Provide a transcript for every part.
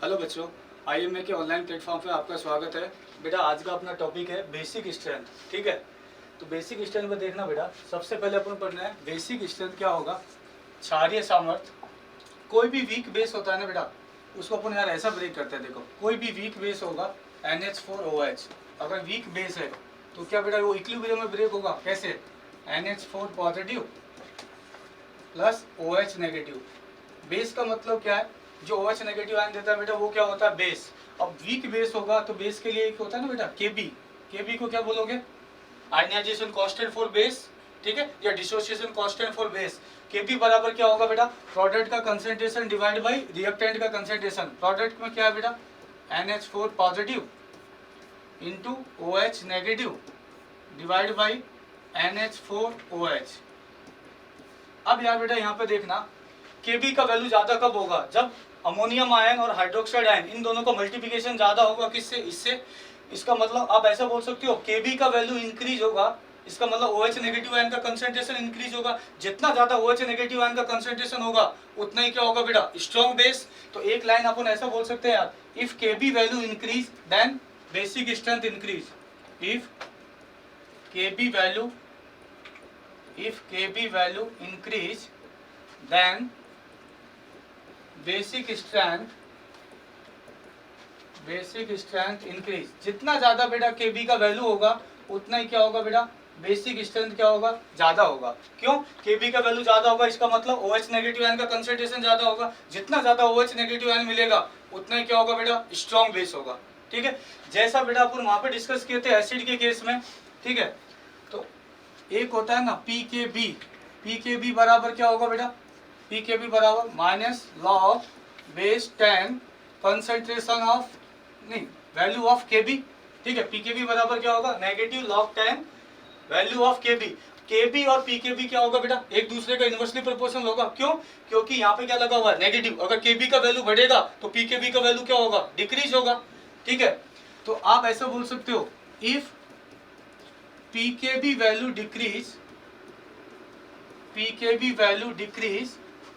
Hello बच्चों, IMA के online platform पे आपका स्वागत है। बेटा आज का अपना टॉपिक है बेसिक स्ट्रेंथ। ठीक है, तो बेसिक स्ट्रेंथ में देखना बेटा, सबसे पहले अपन पढ़ना है बेसिक स्ट्रेंथ क्या होगा। क्षारीय सामर्थ्य, कोई भी वीक बेस होता है ना बेटा, उसको अपन यार ऐसा ब्रेक करते हैं। देखो, कोई भी वीक बेस होगा NH4OH, अगर वीक बेस है तो क्या बेटा वो इक्विलिब्रियम में ब्रेक होगा। कैसे? NH4 positive plus OH negative. Base का मतलब क्या है? जो OH नेगेटिव आयन देता है बेटा वो क्या होता है? बेस। अब वीक बेस होगा तो बेस के लिए एक होता है ना बेटा Kb। Kb को क्या बोलोगे? आयनाइजेशन कांस्टेंट फॉर बेस, ठीक है, या dissociation constant for base. Kb बराबर क्या होगा बेटा? प्रोडक्ट का कंसंट्रेशन डिवाइड बाय रिएक्टेंट का कंसंट्रेशन। प्रोडक्ट में क्या है बेटा? NH4 positive into OH negative divide by NH4OH। अब यार बेटा यहाँ पे देखना, Kb का वैल्यू ज्यादा कब होगा? जब अमोनियम आयन और हाइड्रोक्साइड आयन इन दोनों का मल्टीप्लिकेशन ज्यादा होगा। किससे? इससे। इसका मतलब आप ऐसा बोल सकते हो Kb का वैल्यू इंक्रीज होगा, इसका मतलब OH नेगेटिव आयन का कंसंट्रेशन इंक्रीज होगा। जितना ज्यादा OH नेगेटिव आयन का कंसंट्रेशन होगा उतना ही क्या होगा बेटा? Strong base. तो एक लाइन अपन ऐसा बोल सकते हैं यार, if Kb value increase then basic strength increase. If Kb value increase then basic strength increase. जितना ज्यादा बेटा Kb का वैल्यू होगा उतना ही क्या होगा बेटा? बेसिक स्ट्रेंथ क्या होगा? ज्यादा होगा। क्यों? Kb का वैल्यू ज्यादा होगा, इसका मतलब OH नेगेटिव आयन का कंसंट्रेशन ज्यादा होगा। जितना ज्यादा OH नेगेटिव आयन मिलेगा उतना ही क्या होगा बेटा? स्ट्रॉन्ग बेस होगा। ठीक है, जैसा बेटा अपन वहां पे डिस्कस किए थे एसिड के केस में। ठीक है, तो एक होता है ना PKB। PKB बराबर क्या होगा बेटा? PKB बराबर minus log base 10 concentration of नहीं वैल्यू ऑफ Kb। ठीक है, PKB बराबर क्या होगा? Negative log 10 value of Kb। Kb और PKB क्या होगा बेटा? एक दूसरे का इनवर्सली प्रोपोर्शनल होगा। क्यों? क्योंकि यहाँ पे क्या लगा हुआ है? नेगेटिव। अगर Kb का वैल्यू बढ़ेगा तो PKB का वैल्यू क्या होगा? डिक्रीज होगा। ठीक है, तो आप ऐसा बोल सकते हो, if PKB value decrease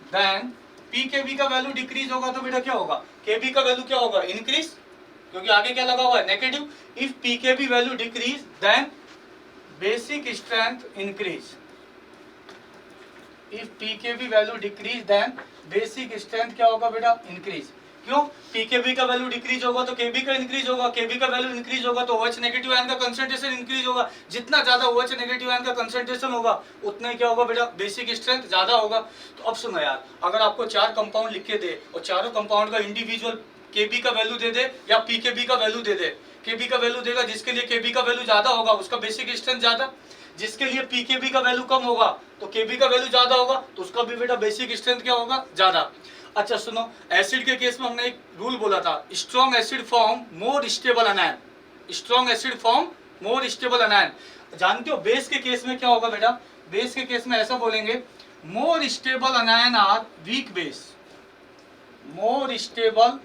then PKB का वैल्यू डिक्रीज होगा तो बेटा क्या होगा? Kb का वैल्यू क्या होगा? इंक्रीज, क्योंकि आगे क्या लगा हुआ है? Negative. If PKB value decrease then basic strength increase. If PKB value decrease then basic strength क्या होगा बेटा? इंक्रीज। क्यों? PKB का वैल्यू डिक्रीज होगा तो Kb का इंक्रीज होगा, Kb का वैल्यू इंक्रीज होगा तो OH नेगेटिव आयन का कंसंट्रेशन इंक्रीज होगा। जितना ज्यादा OH नेगेटिव आयन का कंसंट्रेशन होगा उतना ही क्या होगा बेटा? बेसिक स्ट्रेंथ ज्यादा होगा। तो अब सुनो यार, अगर आपको 4 कंपाउंड लिख के दे और चारों कंपाउंड का इंडिविजुअल Kb का वैल्यू दे दे या PKB का वैल्यू दे दे, Kb का वैल्यू देगा जिसके लिए Kb का वैल्यू ज्यादा होगा उसका बेसिक स्ट्रेंथ ज्यादा, जिसके लिए PKB का वैल्यू कम होगा तो Kb का वैल्यू ज्यादा होगा तो उसका भी बेटा बेसिक स्ट्रेंथ क्या होगा? ज्यादा। अच्छा सुनो, एसिड के केस में हमने एक रूल बोला था, strong acid form more stable अनायन। Strong acid form more stable अनायन। जानते हो बेस के केस में क्या होगा बेटा? बेस के केस में ऐसा बोलेंगे, more stable anion are weak base. More stable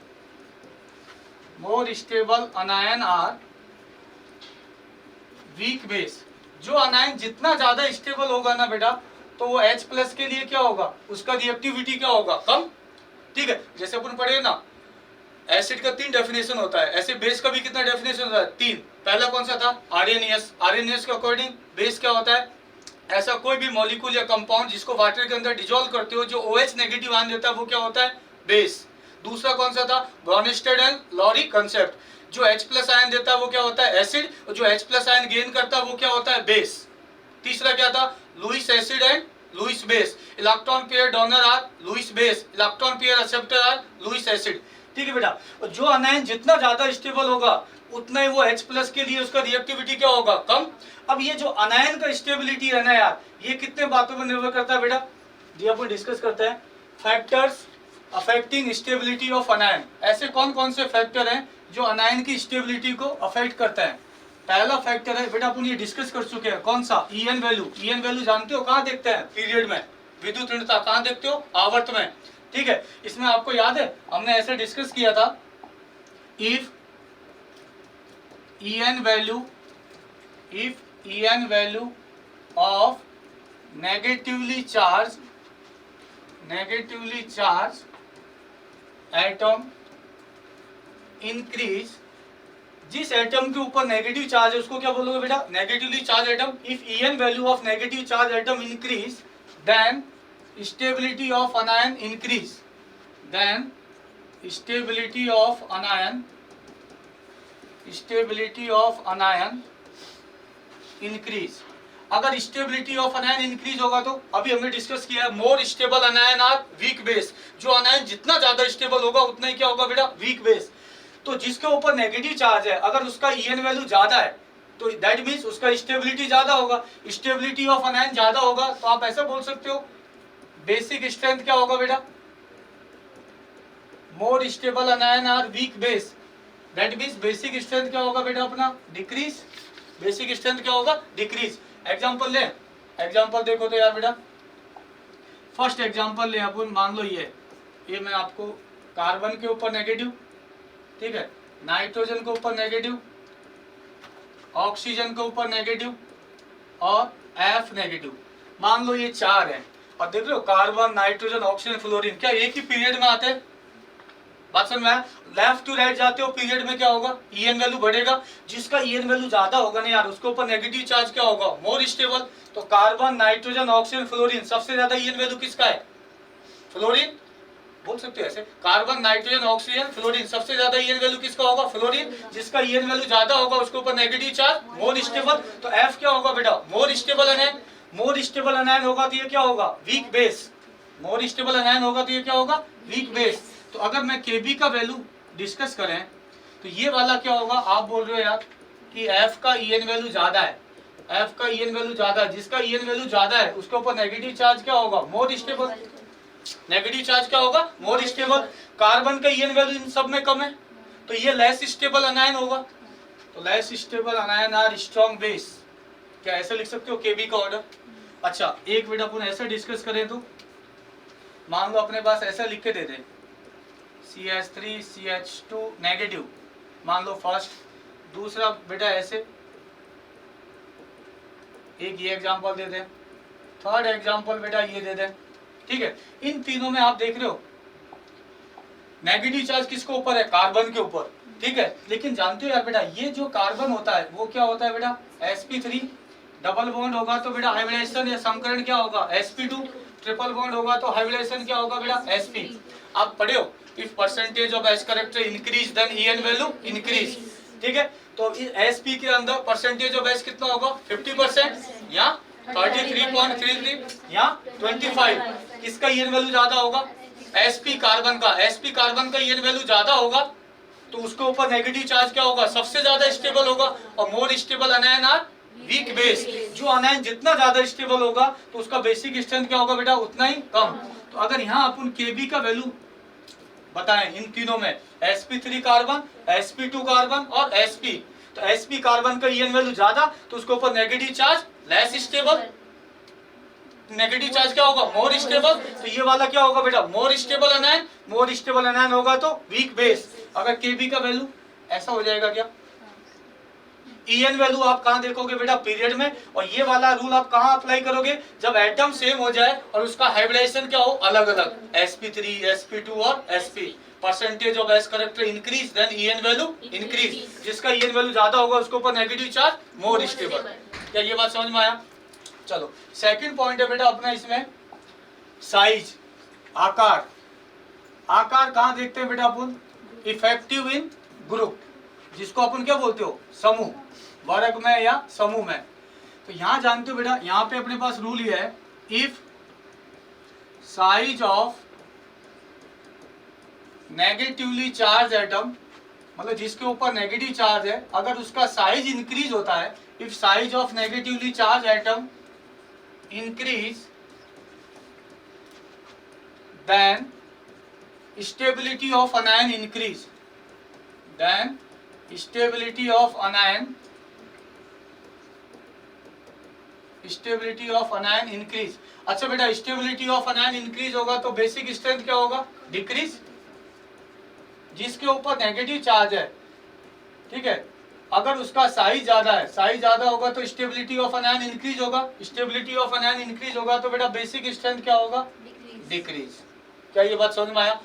anion are weak base. जो अनायन जितना ज्यादा स्टेबल होगा ना बेटा तो वो H प्लस के लिए क्या होगा? उसका रिएक्टिविटी क्या होगा? कम। ठीक है, जैसे अपन पढ़े ना, एसिड का 3 डेफिनेशन होता है, ऐसे बेस का भी कितना डेफिनेशन होता है? 3। पहला कौन सा था? आरएनएस। आरएनएस के अकॉर्डिंग बेस क्या होता है? ऐसा कोई भी मॉलिक्यूल या कंपाउंड जिसको वाटर के अंदर डिजोल्व करते हो जो OH नेगेटिव आयन देता है वो क्या होता है? बेस। दूसरा कौन सा था? ब्रॉनिस्टेड एंड लॉरी कंसेप्ट। जो H प्लस आयन देता है वो क्या होता है? एसिड, और जो H प्लस आयन गेन करता है वो क्या होता है? बेस। तीसरा क्या था? Lewis acid and Lewis base. Electron pair donor are Lewis base, electron pair acceptor are Lewis acid. ठीक है बेटा, जो अनायन जितना ज्यादा स्टेबल होगा उतना ही वो H प्लस के लिए उसका रिएक्टिविटी क्या होगा? कम। अब ये जो अनायन का स्टेबिलिटी है ना यार, ये कितने बातों पर निर्भर करता है बेटा? ये अपन डिस्कस करते हैं, फैक्टर्स अफेक्टिंग स्टेबिलिटी ऑफ अनायन। ऐसे कौन कौन से फैक्टर हैं जो अनायन की स्टेबिलिटी को अफेक्ट करते हैं? पहला फैक्टर है बेटा, अपन ये डिस्कस कर चुके हैं, कौन सा? EN value. EN वैल्यू जानते हो कहाँ देखते हैं? पीरियड में। विद्युत ऋणता कहाँ देखते हो? आवर्त में। ठीक है, इसमें आपको याद है हमने ऐसे डिस्कस किया था, if EN value of negatively charge atom increase, जिस एटम के ऊपर नेगेटिव चार्ज है उसको क्या बोलोगे बेटा, negatively charge atom. If En value of negative charge atom increase then stability of anion increase, then stability of anion, stability of anion increase. अगर stability of anion increase होगा तो अभी हमने डिस्कस किया है, more stable anion are weak base, जो anion जितना ज्यादा स्टेबल होगा उतना ही क्या होगा बेटा, वीक बेस। तो जिसके ऊपर नेगेटिव चार्ज है अगर उसका En वैल्यू ज्यादा है तो दैट मीन्स उसका स्टेबिलिटी ज्यादा होगा, स्टेबिलिटी ऑफ अनायन ज्यादा होगा तो आप ऐसा बोल सकते हो बेसिक स्ट्रेंथ क्या होगा बेटा, more stable anion are weak base, that means basic strength क्या होगा बेटा अपना, डिक्रीज। बेसिक स्ट्रेंथ क्या होगा, डिक्रीज। एग्जांपल ले, एग्जांपल देखो तो यार बेटा, फर्स्ट एग्जांपल ले अपन, मान लो ये मैं आपको कार्बन के ऊपर नेगेटिव, ठीक है, नाइट्रोजन के ऊपर नेगेटिव, ऑक्सीजन के ऊपर नेगेटिव और F नेगेटिव, मान लो ये 4 है। और देख low carbon, nitrogen, oxygen, fluorine क्या एक ही पीरियड में आते हैं, बात समझ में आया। लेफ्ट टू राइट जाते हो पीरियड में क्या होगा, En वैल्यू बढ़ेगा, जिसका En वैल्यू ज्यादा होगा ना यार उसके ऊपर नेगेटिव चार्ज क्या होगा, मोर स्टेबल। तो कार्बन, नाइट्रोजन, ऑक्सीजन, फ्लोरीन सबसे ज्यादा En वैल्यू किसका है, फ्लोरीन, बोल सकते हो ऐसे, कार्बन, नाइट्रोजन, ऑक्सीजन, फ्लोरीन सबसे ज्यादा En वैल्यू किसका होगा, फ्लोरीन। जिसका En वैल्यू ज्यादा होगा उसके ऊपर नेगेटिव चार्ज, मोर स्टेबल। तो F क्या होगा बेटा, more stable anion. More stable anion होगा तो ये क्या होगा, week base. More stable anion होगा तो ये क्या होगा, वीक बेस। तो अगर मैं Kb का वैल्यू डिस्कस करें तो ये वाला क्या होगा, आप बोल रहे हो यार कि F का En वैल्यू ज्यादा है, F का En वैल्यू ज्यादा है, जिसका En वैल्यू ज्यादा है उसके ऊपर नेगेटिव चार्ज क्या होगा, मोर स्टेबल। नेगेटिव चार्ज क्या होगा, मोर स्टेबल। कार्बन का En वैल्यू इन सब में कम है तो ये लेस स्टेबल अनायन होगा। तो less stable anion are strong base, क्या ऐसे लिख सकते हो Kb का ऑर्डर। अच्छा एक मिनट अपन ऐसे डिस्कस करें तो मान लो अपने पास ऐसा लिख के दे दे CH3 CH2 नेगेटिव, मान लो फर्स्ट। दूसरा बेटा ऐसे, एक ये एग्जांपल दे दें, थर्ड एग्जांपल बेटा ये दे दें, ठीक है। इन तीनों में आप देख रहे हो नेगेटिव चार्ज किसके ऊपर है, कार्बन के ऊपर, ठीक है। लेकिन जानते हो यार बेटा ये जो कार्बन होता है वो क्या होता है बेटा, sp3, डबल बॉन्ड होगा तो बेटा हाइब्रिडेशन या समकरण क्या होगा, sp2, ट्रिपल बॉन्ड होगा तो हाइब्रिडेशन क्या होगा बेटा, sp। आप पढ़े हो if percentage of s character increase then En value increase, ठीक है। तो sp के अंदर परसेंटेज ऑफ एस कितना होगा, 50% या 33.33 या 25। किसका En वैल्यू ज्यादा होगा, sp कार्बन का। sp कार्बन का En वैल्यू ज्यादा होगा तो उसके ऊपर नेगेटिव चार्ज क्या होगा, सबसे ज्यादा स्टेबल होगा। और more stable anion are weak base, जो अनायन जितना ज्यादा स्टेबल होगा तो उसका बेसिक स्ट्रेंथ क्या होगा बेटा, उतना ही कम। तो अगर यहाँ अपन Kb का वैल्यू बताएं इन तीनों में, sp3 कार्बन, sp2 कार्बन और sp, तो sp कार्बन का En वैल्यू ज्यादा तो उसके ऊपर negative charge less stable, negative charge क्या होगा, मोर स्टेबल। तो ये वाला क्या होगा बेटा, more stable anion. More stable anion होगा तो वीक बेस। अगर Kb का वैल्यू ऐसा हो जाएगा क्या, En वैल्यू आप कहाँ देखोगे बेटा, पीरियड में। और ये वाला रूल आप कहाँ अप्लाई करोगे, जब एटम सेम हो जाए और उसका हाइब्रिडेशन क्या हो अलग अलग, sp3, sp2 और sp। Percentage of s character increase then En value increase, जिसका En वैल्यू ज्यादा होगा उसके ऊपर नेगेटिव चार्ज, मोर स्टेबल। क्या ये बात समझ में आया। चलो सेकंड पॉइंट है बेटा अपना इसमें साइज, आकार। आकार कहाँ देखते हैं बेटा अपन, इफेक्टिव इन ग्रुप, जिसको अपन क्या बोलते हो, समूह, वर्ग में या समूह में। तो यहाँ जानते हो बेटा, यहाँ पे अपने पास रूल ये है, if size of negatively charge atom, मतलब जिसके ऊपर नेगेटिव चार्ज है, अगर उसका साइज इंक्रीज होता है, if size of negatively charge atom increase then stability of anion increase, then stability of anion, stability of anion increase. अच्छा बेटा स्टेबिलिटी ऑफ अनायन इंक्रीज होगा तो बेसिक स्ट्रेंथ क्या होगा, डिक्रीज। जिसके ऊपर नेगेटिव चार्ज है, ठीक है, अगर उसका साइज ज्यादा है, साइज ज्यादा होगा तो स्टेबिलिटी ऑफ अनायन इंक्रीज होगा। स्टेबिलिटी ऑफ अनायन इंक्रीज होगा तो बेटा बेसिक स्ट्रेंथ क्या होगा, डिक्रीज। क्या ये बात समझ में आया।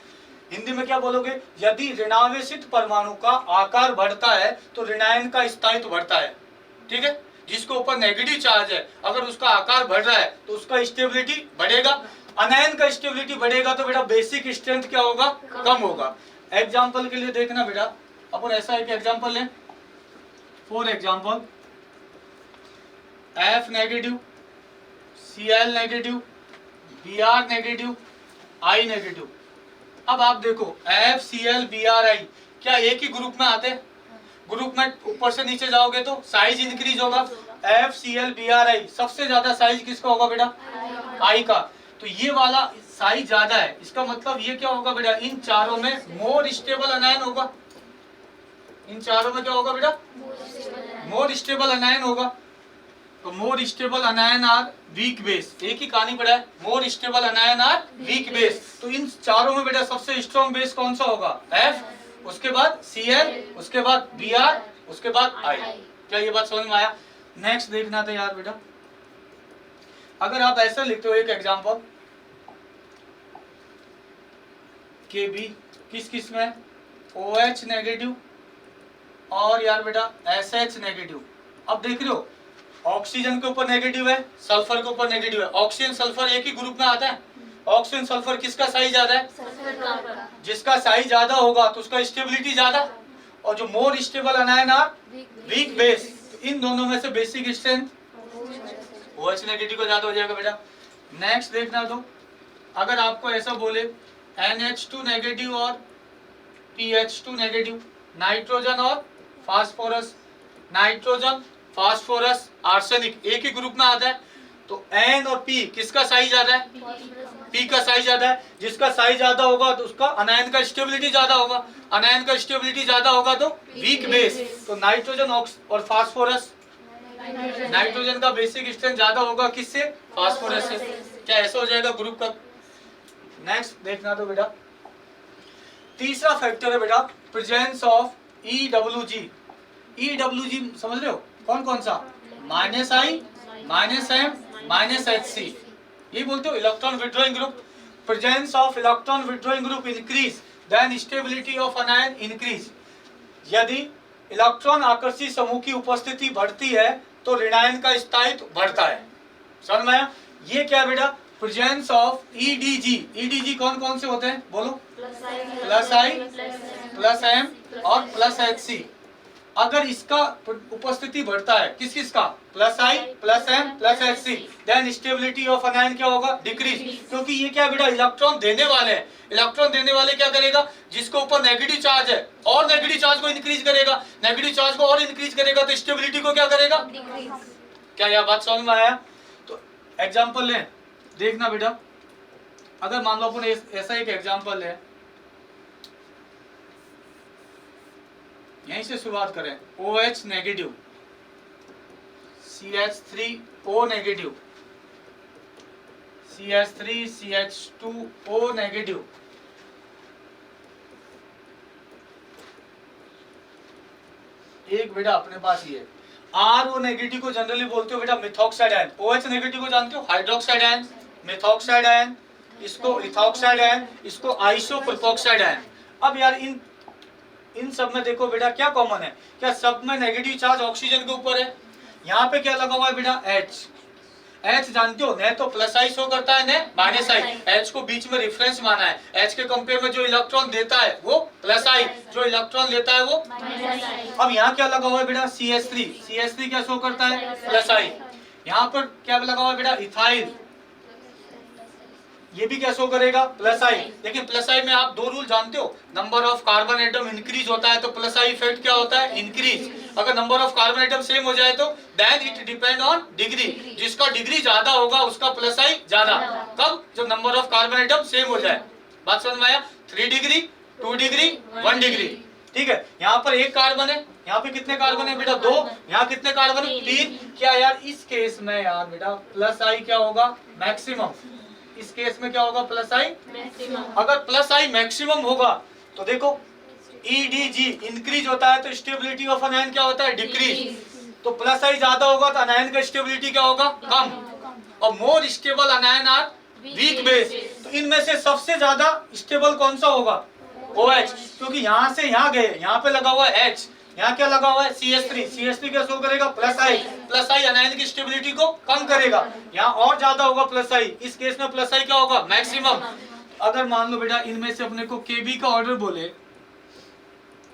हिंदी में क्या बोलोगे, यदि ऋणावेशित परमाणु का आकार बढ़ता है तो ऋणायन का स्थायित्व बढ़ता है। ठीक है, जिसके ऊपर नेगेटिव चार्ज है अगर उसका आकार बढ़ रहा है तो उसका स्टेबिलिटी बढ़ेगा, अनायन का स्टेबिलिटी बढ़ेगा तो बेटा बेसिक स्ट्रेंथ क्या होगा, कम होगा। एग्जाम्पल के लिए देखना बेटा, अपन ऐसा एक एग्जाम्पल लें, for example F negative, Cl negative, Br negative, I negative. अब आप देखो FCl BrI क्या एक ही ग्रुप में आते हैं? ग्रुप में ऊपर से नीचे जाओगे तो साइज इंक्रीज होगा। FCl BrI सबसे ज्यादा साइज किसका होगा बेटा, I का। तो ये वाला साइज ज्यादा है, इसका मतलब ये क्या होगा बेटा, इन चारों में मोर स्टेबल अनायन होगा। इन चारों में क्या होगा बेटा, मोर स्टेबल अनायन होगा। तो more stable anion are weak base, एक ही कहानी पड़ा है, more stable anion are weak base. तो इन चारों में बेटा सबसे स्ट्रॉन्ग बेस कौन सा होगा, F, उसके बाद Cl, उसके बाद Br, उसके बाद I। क्या ये बात समझ में आया? नेक्स्ट देखना था यार बेटा, अगर आप ऐसा लिखते हो एक एग्जांपल Kb किस किस में, OH नेगेटिव और यार बेटा SH नेगेटिव। अब देख रहे हो ऑक्सीजन के ऊपर नेगेटिव है, सल्फर के ऊपर नेगेटिव है। ऑक्सीजन सल्फर एक ही ग्रुप में आता है। ऑक्सीजन सल्फर किसका साइज ज्यादा है, जिसका साइज ज्यादा होगा तो उसका स्टेबिलिटी ज्यादा, और जो more stable anion are weak base. तो इन दोनों में से बेसिक स्ट्रेंथ OH नेगेटिव को ज्यादा हो जाएगा बेटा। नेक्स्ट देखना, तो अगर आपको ऐसा बोले NH2 नेगेटिव और PH2 नेगेटिव, नाइट्रोजन और फास्फोरस, नाइट्रोजन फास्फोरस आर्सेनिक एक ही ग्रुप में आता है, तो N और P किसका साइज ज्यादा है, P का साइज ज्यादा है। जिसका साइज ज्यादा होगा तो उसका अनायन का स्टेबिलिटी ज्यादा होगा, अनायन का स्टेबिलिटी ज्यादा होगा तो वीक बेस। तो नाइट्रोजन और फास्फोरस, नाइट्रोजन का बेसिक स्ट्रेंथ ज्यादा होगा किससे, फास्फोरस से। क्या ऐसा हो जाएगा ग्रुप का? नेक्स्ट देखना तो बेटा, तीसरा फैक्टर है बेटा प्रेजेंस ऑफ EWG। EWG समझ रहे हो कौन कौन सा, -I, -M, -HC, ये बोलते हो electron withdrawing group. Presence of electron withdrawing group increase then stability of anion increase. यदि इलेक्ट्रॉन आकर्षी समूह की उपस्थिति बढ़ती है तो ऋणायन का स्थायित्व बढ़ता है। समझ में आया? ये क्या है बेटा, प्रेजेंस ऑफ EDG। EDG कौन कौन से होते हैं बोलो, +I, +M और +HC। अगर इसका उपस्थिति बढ़ता है, किस किस का, +I, +M, +HC, then stability of anion क्या होगा, डिक्रीज। क्योंकि ये क्या बेटा इलेक्ट्रॉन देने वाले हैं। इलेक्ट्रॉन देने वाले क्या करेगा, जिसके ऊपर नेगेटिव चार्ज है और नेगेटिव चार्ज को इंक्रीज करेगा, नेगेटिव चार्ज को और इंक्रीज करेगा तो स्टेबिलिटी को क्या करेगा, क्या यह बात समझ में आया? तो एग्जाम्पल लें, देखना बेटा, अगर मान लो अपन ऐसा एक एग्जाम्पल है, यहीं से शुरुआत करें, OH negative, CH3O negative, CH3 CH2O negative, एक बेटा अपने पास ये RO नेगेटिव को जनरली बोलते हो बेटा मिथॉक्साइड आयन। OH नेगेटिव को जानते हो, हाइड्रोक्साइड आयन, मिथॉक्साइड आयन, इसको इथॉक्साइड आयन, इसको आइसोप्रोपोक्साइड आयन। अब यार इन सब में देखो बेटा क्या कॉमन है, क्या सब में नेगेटिव चार्ज ऑक्सीजन के ऊपर है। यहाँ पे क्या लगा हुआ है बेटा, H जानते हो, न तो +I शो करता है न -I। H को बीच में रेफरेंस माना है। H के कंपेयर में जो इलेक्ट्रॉन देता है वो +I, जो इलेक्ट्रॉन लेता है वो -I। अब यहाँ क्या लगा हुआ है बेटा, CH3 क्या शो करता है, +I। यहाँ पर क्या लगा हुआ है बेटा, इथाइल, ये भी क्या शो करेगा, +I। लेकिन +I में आप दो रूल जानते हो, number of carbon atom increase होता है तो +I इफेक्ट क्या होता है, इंक्रीज। अगर number of carbon atom same हो जाए तो then it depend on degree, जिसका डिग्री ज्यादा होगा उसका +I ज्यादा। कब, जब number of carbon atom same हो जाए। बात समझ में आया? 3 डिग्री, 2 डिग्री, 1 डिग्री। ठीक है, यहाँ पर एक कार्बन है, यहाँ पे कितने कार्बन है बेटा, 2, यहाँ कितने कार्बन है, 3। क्या यार इस केस में यार बेटा +I क्या होगा, मैक्सिमम। इस केस में क्या होगा, +I मैक्सिमम। अगर +I मैक्सिमम होगा तो देखो EDG इंक्रीज होता है तो स्टेबिलिटी ऑफ अनायन क्या होता है, डिक्रीज। तो +I ज्यादा होगा तो अनायन का स्टेबिलिटी क्या होगा, कम। और more stable anion are weak base. तो इनमें से सबसे ज्यादा स्टेबल कौन सा होगा, OH, क्योंकि यहाँ से यहाँ गए, यहाँ पे लगा हुआ है H, यहाँ क्या लगा हुआ है CH3, CH3 क्या शो करेगा प्लस I अनायन की स्टेबिलिटी को कम करेगा, यहाँ और ज्यादा होगा प्लस I, इस केस में प्लस I क्या होगा मैक्सिमम। अगर मान लो बेटा इनमें से अपने को Kb का ऑर्डर बोले,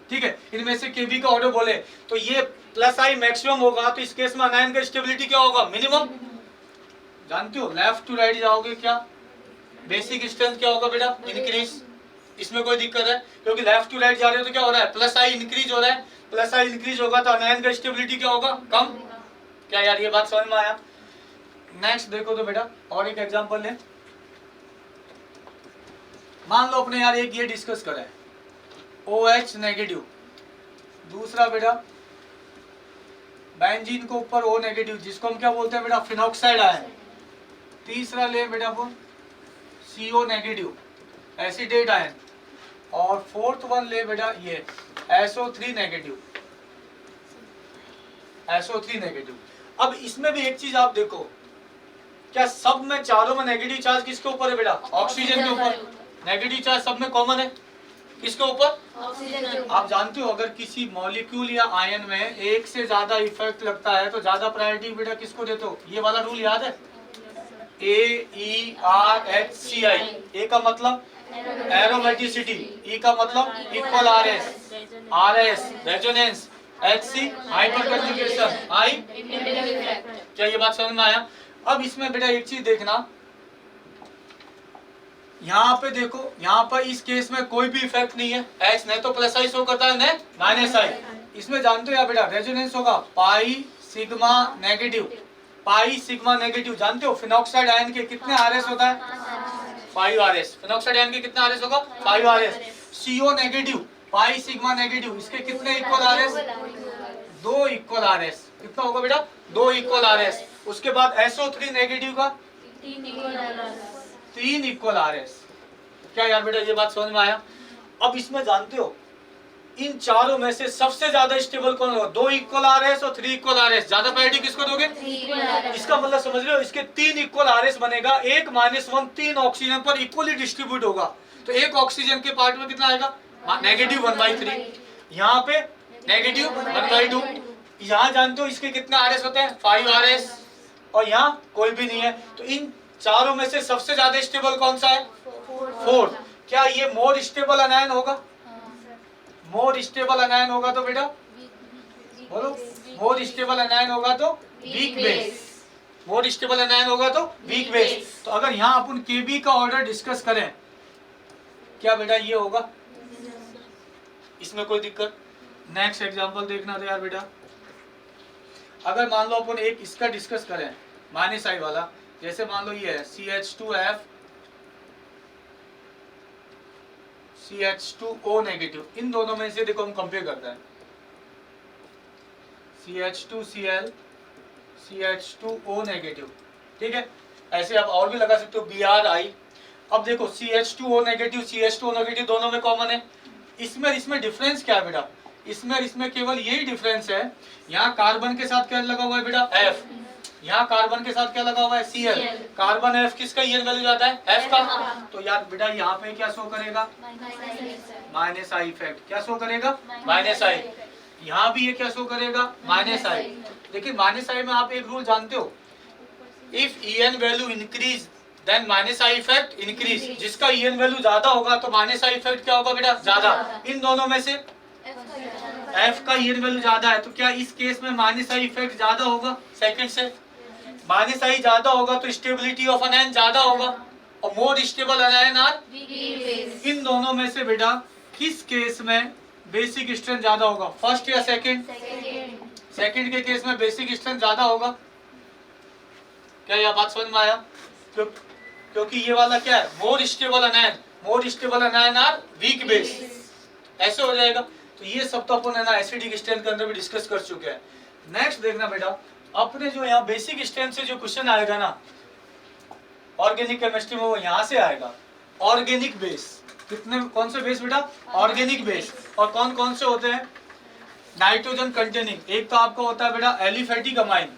ठीक है, इनमें से Kb का ऑर्डर बोले तो ये प्लस I मैक्सिमम होगा, तो इस केस में अनायन का स्टेबिलिटी क्या होगा मिनिमम। जानते हो लेफ्ट टू राइट जाओगे क्या बेसिक स्ट्रेंथ क्या होगा बेटा इंक्रीज, इसमें कोई दिक्कत है, क्योंकि लेफ्ट टू राइट जा रहे हो तो क्या हो रहा है प्लस I इंक्रीज हो रहा है, प्लस I इंक्रीज होगा तो अनायन का स्टेबिलिटी क्या होगा कम। क्या यार ये बात समझ में आया। नेक्स्ट देखो तो बेटा और एक एग्जांपल ले, मान लो अपने यार एक ये डिस्कस करें OH नेगेटिव, दूसरा बेटा बेंजीन को ऊपर O नेगेटिव जिसको हम क्या बोलते हैं बेटा फिनॉक्साइड आयन, तीसरा ले बेटा अपन CO नेगेटिव एसिडेट आयन, और फोर्थ वन ले बेटा ये SO3 नेगेटिव, SO3 नेगेटिव। अब इसमें भी एक चीज आप देखो, क्या सब में चारों में नेगेटिव चार्ज किसके ऊपर है बेटा ऑक्सीजन के ऊपर, नेगेटिव चार्ज सब में कॉमन है किसके ऊपर ऑक्सीजन। आप जानते हो अगर किसी मॉलिक्यूल या आयन में एक से ज्यादा इफेक्ट लगता है तो ज्यादा प्रायोरिटी बेटा किसको देते हो, ये वाला रूल याद है AERHCI, ए का मतलब एरोमेटिसिटी, ई का मतलब equal RS resonance, HC hyper conjugation, I क्या ये बात समझ में आया। अब इसमें बेटा एक चीज देखना, यहाँ पे देखो यहाँ पर इस केस में कोई भी इफेक्ट नहीं है, H नहीं तो प्लस I शो करता है न माइनस I, इसमें जानते हो या बेटा रेजोनेंस होगा pi sigma negative, pi sigma negative. जानते हो फिनॉक्साइड आयन के कितने RS होता है 5RS, फिनॉक्साइड आयन के कितने RS होगा 5RS। CO negative pi sigma negative, इसके कितने इक्वल RS 2 इक्वल RS, कितना होगा बेटा 2 इक्वल RS। उसके बाद SO3 नेगेटिव का 3 इक्वल RS। क्या यार बेटा ये बात समझ में आया। अब इसमें जानते हो इन चारों में से सबसे ज्यादा स्टेबल कौन होगा, 2 इक्वल RS और 3 इक्वल RS, ज्यादा प्रायोरिटी किसको दोगे, इसका मतलब समझ रहे हो इसके 3 इक्वल RS बनेगा, 1 -1 3 ऑक्सीजन पर इक्वली डिस्ट्रीब्यूट होगा, तो एक ऑक्सीजन के पार्ट में कितना आएगा नेगेटिव 1/3, यहाँ पे नेगेटिव 1/2, यहाँ जानते हो इसके कितने RS होते हैं 5RS, और यहाँ कोई भी नहीं है, तो इन चारों में से सबसे ज्यादा स्टेबल कौन सा है 4। क्या ये मोर स्टेबल अनायन होगा, मोर स्टेबल अनायन होगा तो बेटा बोलो, मोर स्टेबल अनायन होगा तो week base, more stable anion होगा तो वीक बेस। तो अगर यहाँ अपन Kb का ऑर्डर डिस्कस करें क्या बेटा ये होगा, इसमें कोई दिक्कत। नेक्स्ट एग्जांपल देखना था यार बेटा, अगर मान लो अपन एक इसका डिस्कस करें माइनस I वाला, जैसे मान लो ये है CH2F CH2O नेगेटिव, इन दोनों में से देखो हम कंपेयर करते हैं CH2Cl CH2O नेगेटिव, ठीक है, ऐसे आप और भी लगा सकते हो BRI। अब देखो CH2O नेगेटिव CH2O नेगेटिव दोनों में कॉमन है, इसमें डिफरेंस क्या है बेटा, इसमें केवल यही डिफरेंस है, यहाँ कार्बन के साथ क्या लगा हुआ है बेटा F, यहाँ कार्बन के साथ क्या लगा हुआ है Cl, कार्बन F किसका ईएन वैल्यू जाता है F का, तो यार बेटा यहाँ पे क्या शो करेगा माइनस I इफेक्ट, क्या शो करेगा माइनस I, यहाँ भी ये क्या शो करेगा माइनस I। देखिए माइनस I में आप एक रूल जानते हो, if EN value increase then minus I effect increase, जिसका ईएन वैल्यू ज्यादा होगा तो माइनस I इफेक्ट क्या होगा बेटा ज्यादा, इन दोनों में से F का ईएन वैल्यू ज्यादा है, तो क्या इस केस में माइनस I इफेक्ट ज्यादा होगा, सेकंड से माइनस I ज्यादा होगा तो स्टेबिलिटी ऑफ अनायन ज्यादा होगा, और मोर स्टेबल अनायन आर, इन दोनों में से बेटा किस केस में बेसिक स्ट्रेंथ ज्यादा होगा, फर्स्ट या सेकंड, सेकंड के केस में बेसिक स्ट्रेंथ ज्यादा होगा। क्या यह बात समझ में आया, क्योंकि ये वाला क्या है more stable anion, more stable anion are weak base, ऐसे हो जाएगा। तो ये सब तो अपन है ना एसिडिक स्ट्रेंथ के अंदर भी डिस्कस कर चुके हैं। नेक्स्ट देखना बेटा, अपने जो यहाँ बेसिक स्ट्रेंथ से जो क्वेश्चन आएगा ना ऑर्गेनिक केमिस्ट्री में, वो यहाँ से आएगा ऑर्गेनिक बेस, कितने कौन से बेस बेटा ऑर्गेनिक बेस, और कौन कौन से होते हैं नाइट्रोजन कंटेनिंग, एक तो आपका होता है बेटा एलिफेटिक अमाइन,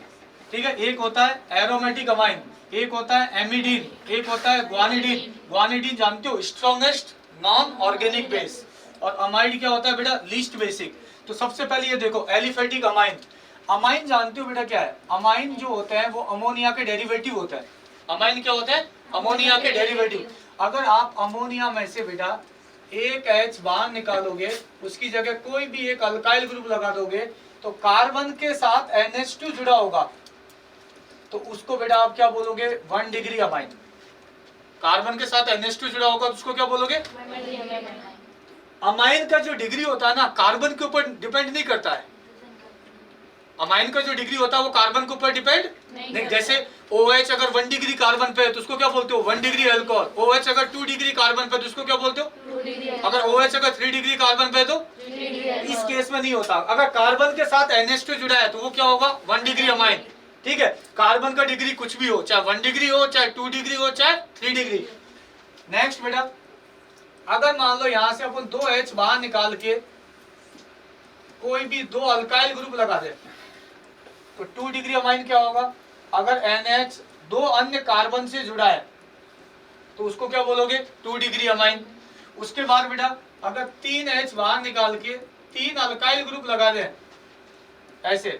ठीक है, एक होता है एरोमेटिक अमाइन, एक होता है एमिडीन, एक होता है ग्वानिडीन। ग्वानिडीन जानते हो स्ट्रॉन्गेस्ट नॉन ऑर्गेनिक बेस, और अमाइड क्या होता है बेटा, लीस्ट बेसिक। तो सबसे पहले ये देखो एलिफेटिक अमाइन। अमाइन जानते हो बेटा क्या है? अमाइन जो होते हैं वो अमोनिया के डेरिवेटिव होता है। अमाइन क्या होता है? अमोनिया के डेरिवेटिव। अगर आप अमोनिया में से बेटा एक H बाहर निकालोगे, उसकी जगह कोई भी एक अल्काइल ग्रुप लगा दोगे, तो कार्बन के साथ NH2 जुड़ा होगा, तो उसको बेटा आप क्या बोलोगे? 1 डिग्री अमाइन। कार्बन के साथ NH2 जुड़ा होगा तो उसको क्या बोलोगे? अमाइन का जो डिग्री होता है ना, कार्बन के ऊपर डिपेंड नहीं करता है। अमाइन का जो डिग्री होता है वो कार्बन के ऊपर डिपेंड नहीं। जैसे OH अगर 1 डिग्री कार्बन पे है तो उसको क्या बोलते हो? 1 डिग्री अल्कोहल। OH अगर 2 डिग्री कार्बन पे तो उसको क्या बोलते हो? अगर OH अगर 3 डिग्री कार्बन पे तो इस केस में नहीं होता। अगर कार्बन के साथ NH2 जुड़ा है तो वो क्या होगा? 1 डिग्री अमाइन। ठीक है, कार्बन का डिग्री कुछ भी हो, चाहे 1 डिग्री हो, चाहे 2 डिग्री हो, चाहे 3 डिग्री। नेक्स्ट बेटा, अगर मान लो यहां से अपन 2H बाहर निकाल के कोई भी 2 अल्काइल ग्रुप लगा दे तो 2 डिग्री अमाइन क्या होगा? अगर NH 2 अन्य कार्बन से जुड़ा है तो उसको क्या बोलोगे? 2 डिग्री अमाइन। उसके बाद बेटा अगर 3H बाहर निकाल के 3 अल्काइल ग्रुप लगा दे ऐसे,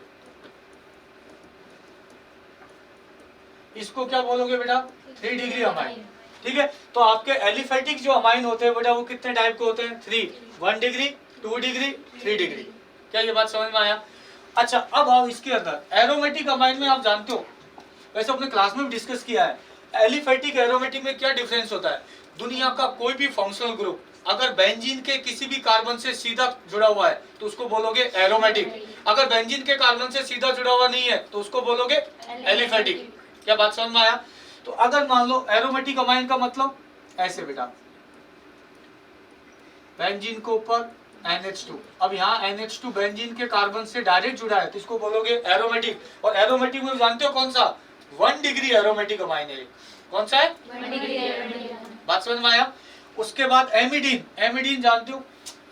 इसको क्या बोलोगे बेटा? 3 डिग्री अमाइन। ठीक है, तो आपके एलिफेटिक जो अमाइन होते हैं बेटा वो कितने टाइप के होते हैं? 3, 1 डिग्री, 2 डिग्री, 3 डिग्री। क्या ये बात समझ में आया? अच्छा, अब आओ इसके अंदर एरोमेटिक अमाइन में। आप जानते हो, वैसे अपने क्लास में भी डिस्कस किया है, एलिफेटिक एरोमेटिक में क्या डिफरेंस होता है। दुनिया का कोई भी फंक्शनल ग्रुप अगर बेंजीन के किसी भी कार्बन से सीधा जुड़ा हुआ है तो उसको बोलोगे एरोमेटिक। अगर बेंजीन के कार्बन से सीधा जुड़ा हुआ नहीं है तो उसको बोलोगे एलिफेटिक। क्या बात समझ में आया? तो अगर मान लो एरोमेटिक अमाइन का मतलब ऐसे बेटा, बेंजीन के ऊपर NH2, अब यहाँ NH2 बेंजीन के कार्बन से डायरेक्ट जुड़ा है तो इसको बोलोगे एरोमेटिक। और एरोमेटिक में जानते हो कौन सा? 1 डिग्री एरोमेटिक अमाइन है। कौन सा है? 1 डिग्री। बात समझ में आया? उसके बाद एमिडीन। एमिडीन जानते हो,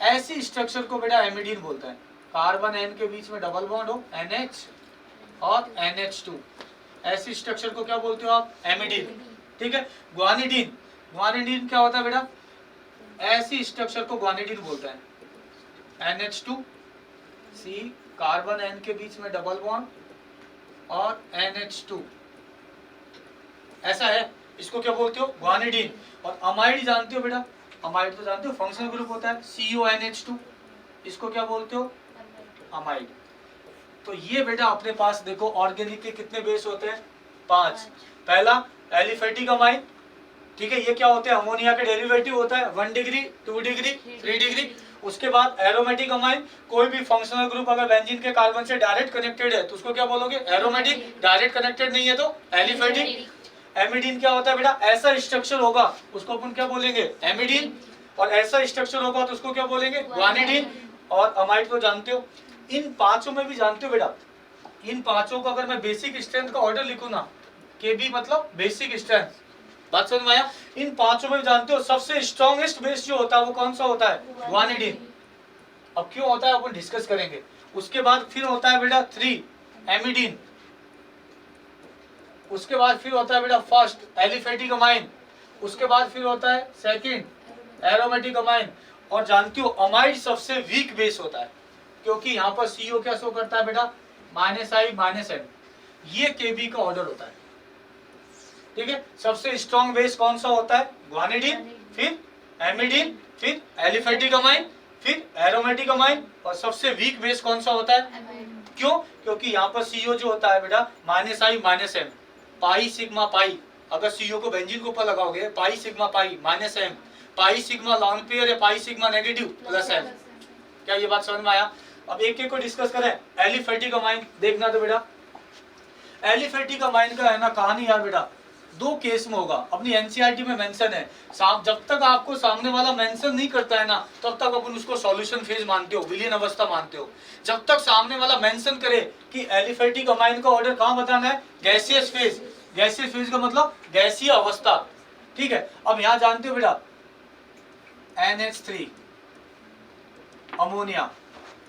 ऐसी स्ट्रक्चर को बेटा एमिडीन बोलते हैं। कार्बन N के बीच में डबल बॉन्ड हो, NH और NH2, ऐसी स्ट्रक्चर को क्या बोलते हो आप? एमिडीन। ठीक है, ग्वानिडीन। ग्वानिडीन क्या होता है बेटा? ऐसी स्ट्रक्चर को ग्वानिडीन बोलते हैं। NH2 C, कार्बन N के बीच में डबल बॉन्ड और NH2, ऐसा है, इसको क्या बोलते हो? ग्वानिडीन। और अमाइड जानते हो बेटा? अमाइड तो जानते हो, फंक्शनल ग्रुप होता है CONH2, इसको क्या बोलते हो? अमाइड। तो ये बेटा अपने पास देखो ऑर्गेनिक के कितने बेस होते हैं? 5। पहला एलिफेटिक अमाइन। ठीक है, ये क्या होते हैं? अमोनिया के डेरिवेटिव होता है, 1 डिग्री, 2 डिग्री, 3 डिग्री। उसके बाद एरोमेटिक अमाइन, कोई भी फंक्शनल ग्रुप अगर बेंजीन के कार्बन से डायरेक्ट कनेक्टेड है तो उसको क्या बोलोगे? एरोमेटिक। डायरेक्ट कनेक्टेड नहीं है तो एलिफेटिक। एमिडीन क्या होता है बेटा? ऐसा स्ट्रक्चर होगा उसको अपन क्या बोलेंगे? एमिडीन। और ऐसा स्ट्रक्चर होगा तो उसको क्या बोलेंगे? ग्वानिडीन। और अमाइड को जानते हो, इन पांचों में भी जानते हो बेटा, इन पांचों को अगर मैं बेसिक स्ट्रेंथ का ऑर्डर लिखूं ना, KB मतलब बेसिक स्ट्रेंथ। बात समझ में आया? इन पांचों में जानते हो सबसे स्ट्रॉन्गेस्ट बेस जो होता है वो कौन सा होता है? ग्वानिडीन। अब क्यों होता है अपन डिस्कस करेंगे। उसके बाद फिर होता है बेटा 3 एमिडीन। उसके बाद फिर होता है बेटा फर्स्ट एलिफेटिक अमाइन। उसके बाद फिर होता है सेकंड एरोमेटिक अमाइन। और जानते हो अमाइड सबसे वीक बेस होता है क्योंकि यहाँ पर CO क्या शो करता है बेटा? -I -N। ये KB का ऑर्डर होता है। ठीक है, सबसे स्ट्रॉन्ग बेस कौन सा होता है? ग्वानिडीन, फिर एमिडीन, फिर एलिफेटिक अमाइन, फिर एरोमेटिक अमाइन। और सबसे वीक बेस कौन सा होता है? क्यों? क्योंकि यहाँ पर CO जो होता है बेटा -I -M, pi sigma pi. अगर CO को बेंजीन के ऊपर लगाओगे pi sigma pi -M, pi sigma long pair है, पाई सिग्मा नेगेटिव +M। क्या ये बात समझ में आया? अब एक एक को डिस्कस करें। एलिफेटिक अमाइन देखना तो बेटा, एलिफेटिक अमाइन का है ना कहानी यार बेटा 2 केस में होगा, अपनी NCERT में मेंशन है। जब तक आपको सामने वाला मेंशन नहीं करता है ना तब तक अपन उसको सॉल्यूशन फेज मानते हो, विलीन अवस्था मानते हो। जब तक सामने वाला मेंशन करे कि एलिफेटिक अमाइन का ऑर्डर कहाँ बताना है? Gaseous phase. गैसियस फेज का मतलब गैसीय अवस्था। ठीक है, अब यहाँ जानते हो बेटा NH3 अमोनिया,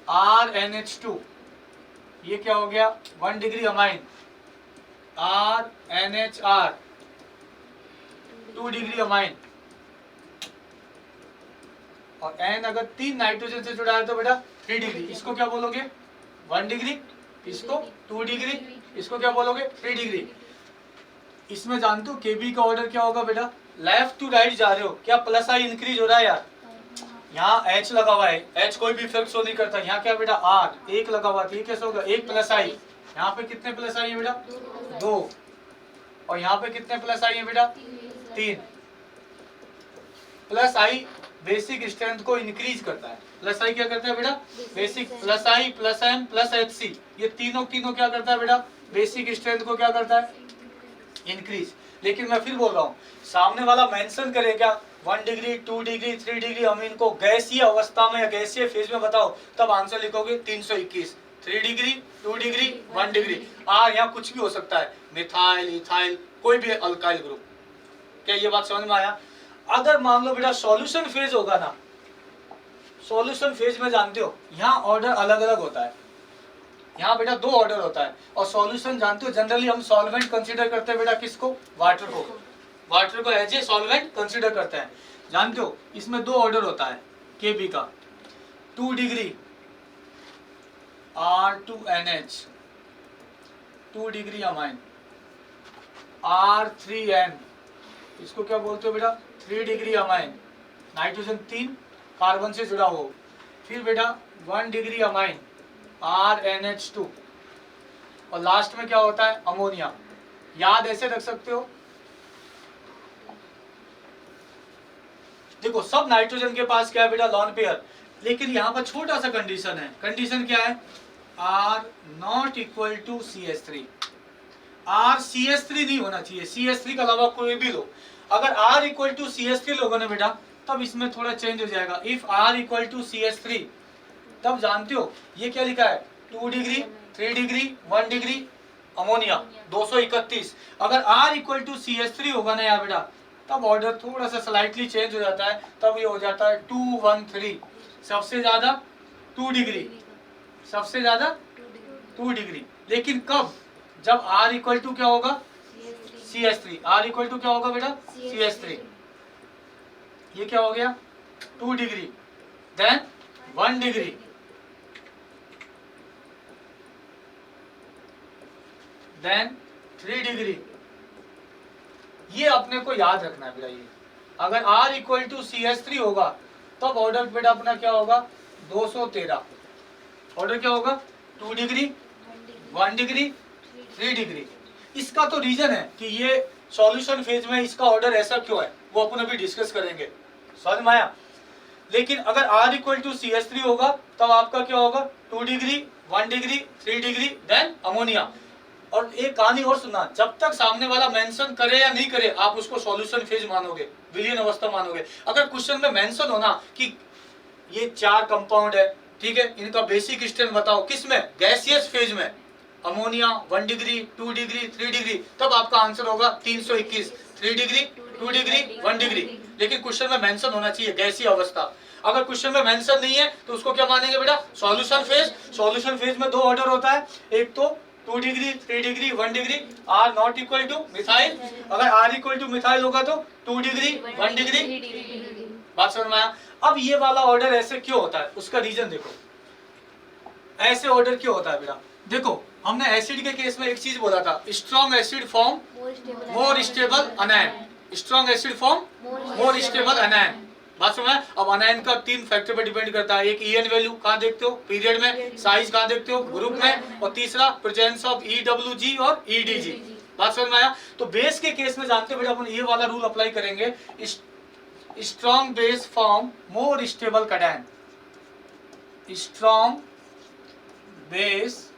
RNH2, ये क्या हो गया? 1 degree amine, RNHR 2 degree amine, और N अगर 3 नाइट्रोजन से जुड़ा है तो बेटा 3 डिग्री। इसको क्या बोलोगे 1 डिग्री, इसको 2 डिग्री, इसको क्या बोलोगे 3 डिग्री। इसमें जानते हो Kb का ऑर्डर क्या होगा बेटा, लेफ्ट टू राइट जा रहे हो क्या प्लस आई इंक्रीज हो रहा है यार, यहाँ H लगा हुआ है, H कोई भी इफेक्ट शो नहीं करता। यहाँ क्या बेटा R 1 लगा हुआ है, कैसे होगा 1 प्लस आई, यहाँ पे कितने प्लस आई है बेटा 2, और यहाँ पे कितने प्लस आई है बेटा 3। प्लस आई बेसिक स्ट्रेंथ को इंक्रीज करता है। प्लस आई क्या करता है बेटा, basic plus I plus M plus H C, ये तीनों क्या करता है बेटा, बेसिक स्ट्रेंथ को क्या करता है, इंक्रीज। लेकिन मैं फिर बोल रहा हूँ, सामने वाला मेंशन करे क्या 1 डिग्री 2 डिग्री 3 डिग्री, हम इनको गैसीय अवस्था में या गैसीय फेज में बताओ, तब आंसर लिखोगे 321। 3 डिग्री 2 डिग्री 1 डिग्री। यहाँ कुछ भी हो सकता है, मिथाइल इथाइल कोई भी अल्काइल ग्रुप। क्या ये बात समझ में आया। अगर मान लो बेटा सॉल्यूशन फेज होगा ना, सॉल्यूशन फेज में जानते हो यहाँ ऑर्डर अलग अलग होता है, यहाँ बेटा 2 ऑर्डर होता है। और सॉल्यूशन जानते हो जनरली हम सॉल्वेंट कंसीडर करते हैं बेटा किसको, वाटर को, वाटर को एज ए सॉल्वेंट कंसीडर करते हैं। जानते हो इसमें 2 ऑर्डर होता है Kb का, 2 degree R2NH 2 degree amine, R3N इसको क्या बोलते हो बेटा 3 डिग्री अमाइन, नाइट्रोजन 3 कार्बन से जुड़ा हो। फिर बेटा 1 डिग्री अमाइन RNH2, और लास्ट में क्या होता है अमोनिया। याद ऐसे रख सकते हो, देखो सब नाइट्रोजन के पास क्या है बेटा लॉन पेयर, लेकिन यहाँ पर छोटा सा कंडीशन है। कंडीशन क्या है, R not equal to CH3, R CH3 नहीं होना चाहिए, CH3 के अलावा कोई भी लो। अगर R इक्वल टू CH3 लोगों ने बेटा, तब इसमें थोड़ा चेंज हो जाएगा। If R equal to CH3, तब जानते हो ये क्या लिखा है 2 डिग्री 3 डिग्री 1 डिग्री अमोनिया 231। अगर R इक्वल टू CH3 होगा ना यार बेटा, तब ऑर्डर थोड़ा सा स्लाइटली चेंज हो जाता है, तब ये हो जाता है 213। सबसे ज्यादा 2 डिग्री, सबसे ज्यादा 2 डिग्री। लेकिन कब, जब R इक्वल टू क्या होगा CH3, R इक्वल टू क्या होगा बेटा CH3। ये क्या हो गया 2 degree, then 1 degree, then 3 degree. ये अपने को याद रखना है बेटा। ये अगर R इक्वल टू CH3 होगा, तब ऑर्डर बेटा अपना क्या होगा 213। ऑर्डर क्या होगा 2 डिग्री 1 डिग्री 3 डिग्री। इसका तो रीजन है कि ये सॉल्यूशन फेज में इसका ऑर्डर ऐसा क्यों है, वो अपन अभी डिस्कस करेंगे, समझ में आया। लेकिन अगर R इक्वल टू CH3 होगा, तब आपका क्या होगा 2 degree 1 degree 3 degree then ammonia. और एक कहानी और सुनना, जब तक सामने वाला मेंशन करे या नहीं करे, आप उसको सॉल्यूशन फेज मानोगे, विलीन अवस्था मानोगे। अगर क्वेश्चन में मेंशन होना कि ये 4 कंपाउंड है, ठीक है, इनका बेसिक स्ट्रेंथ बताओ, किसमें गैसियस फेज में, अमोनिया 1 डिग्री 2 डिग्री 3 डिग्री, तब आपका आंसर होगा 321। 3 डिग्री 2 डिग्री 1 डिग्री। लेकिन क्वेश्चन में मेंशन होना चाहिए गैसीय अवस्था। अगर क्वेश्चन में मेंशन नहीं है तो उसको क्या मानेंगे बेटा सॉल्यूशन फेज। सॉल्यूशन फेज में 2 ऑर्डर होता है, एक तो 2 degree 3 degree 1 degree, R not equal two methyl. अगर R इक्वल टू मिथाइल होगा तो 2 डिग्री 1 डिग्री। बात समझ में आया। अब ये वाला ऑर्डर ऐसे क्यों होता है, उसका रीजन देखो। ऐसे ऑर्डर क्यों होता है बेटा, देखो हमने एसिड के केस में एक चीज बोला था, strong acid form more stable अनायन, strong acid form more stable अनायन। बात समझ। अब अनायन का 3 फैक्टर पर डिपेंड करता है, एक EN वैल्यू कहाँ देखते हो पीरियड में, साइज कहाँ देखते हो ग्रुप में, और तीसरा प्रेजेंस ऑफ EWG और EDG। बात समझ में आया। तो बेस के केस में जानते हो बेटा अपन ये वाला रूल अप्लाई करेंगे, strong base form more stable cation, strong base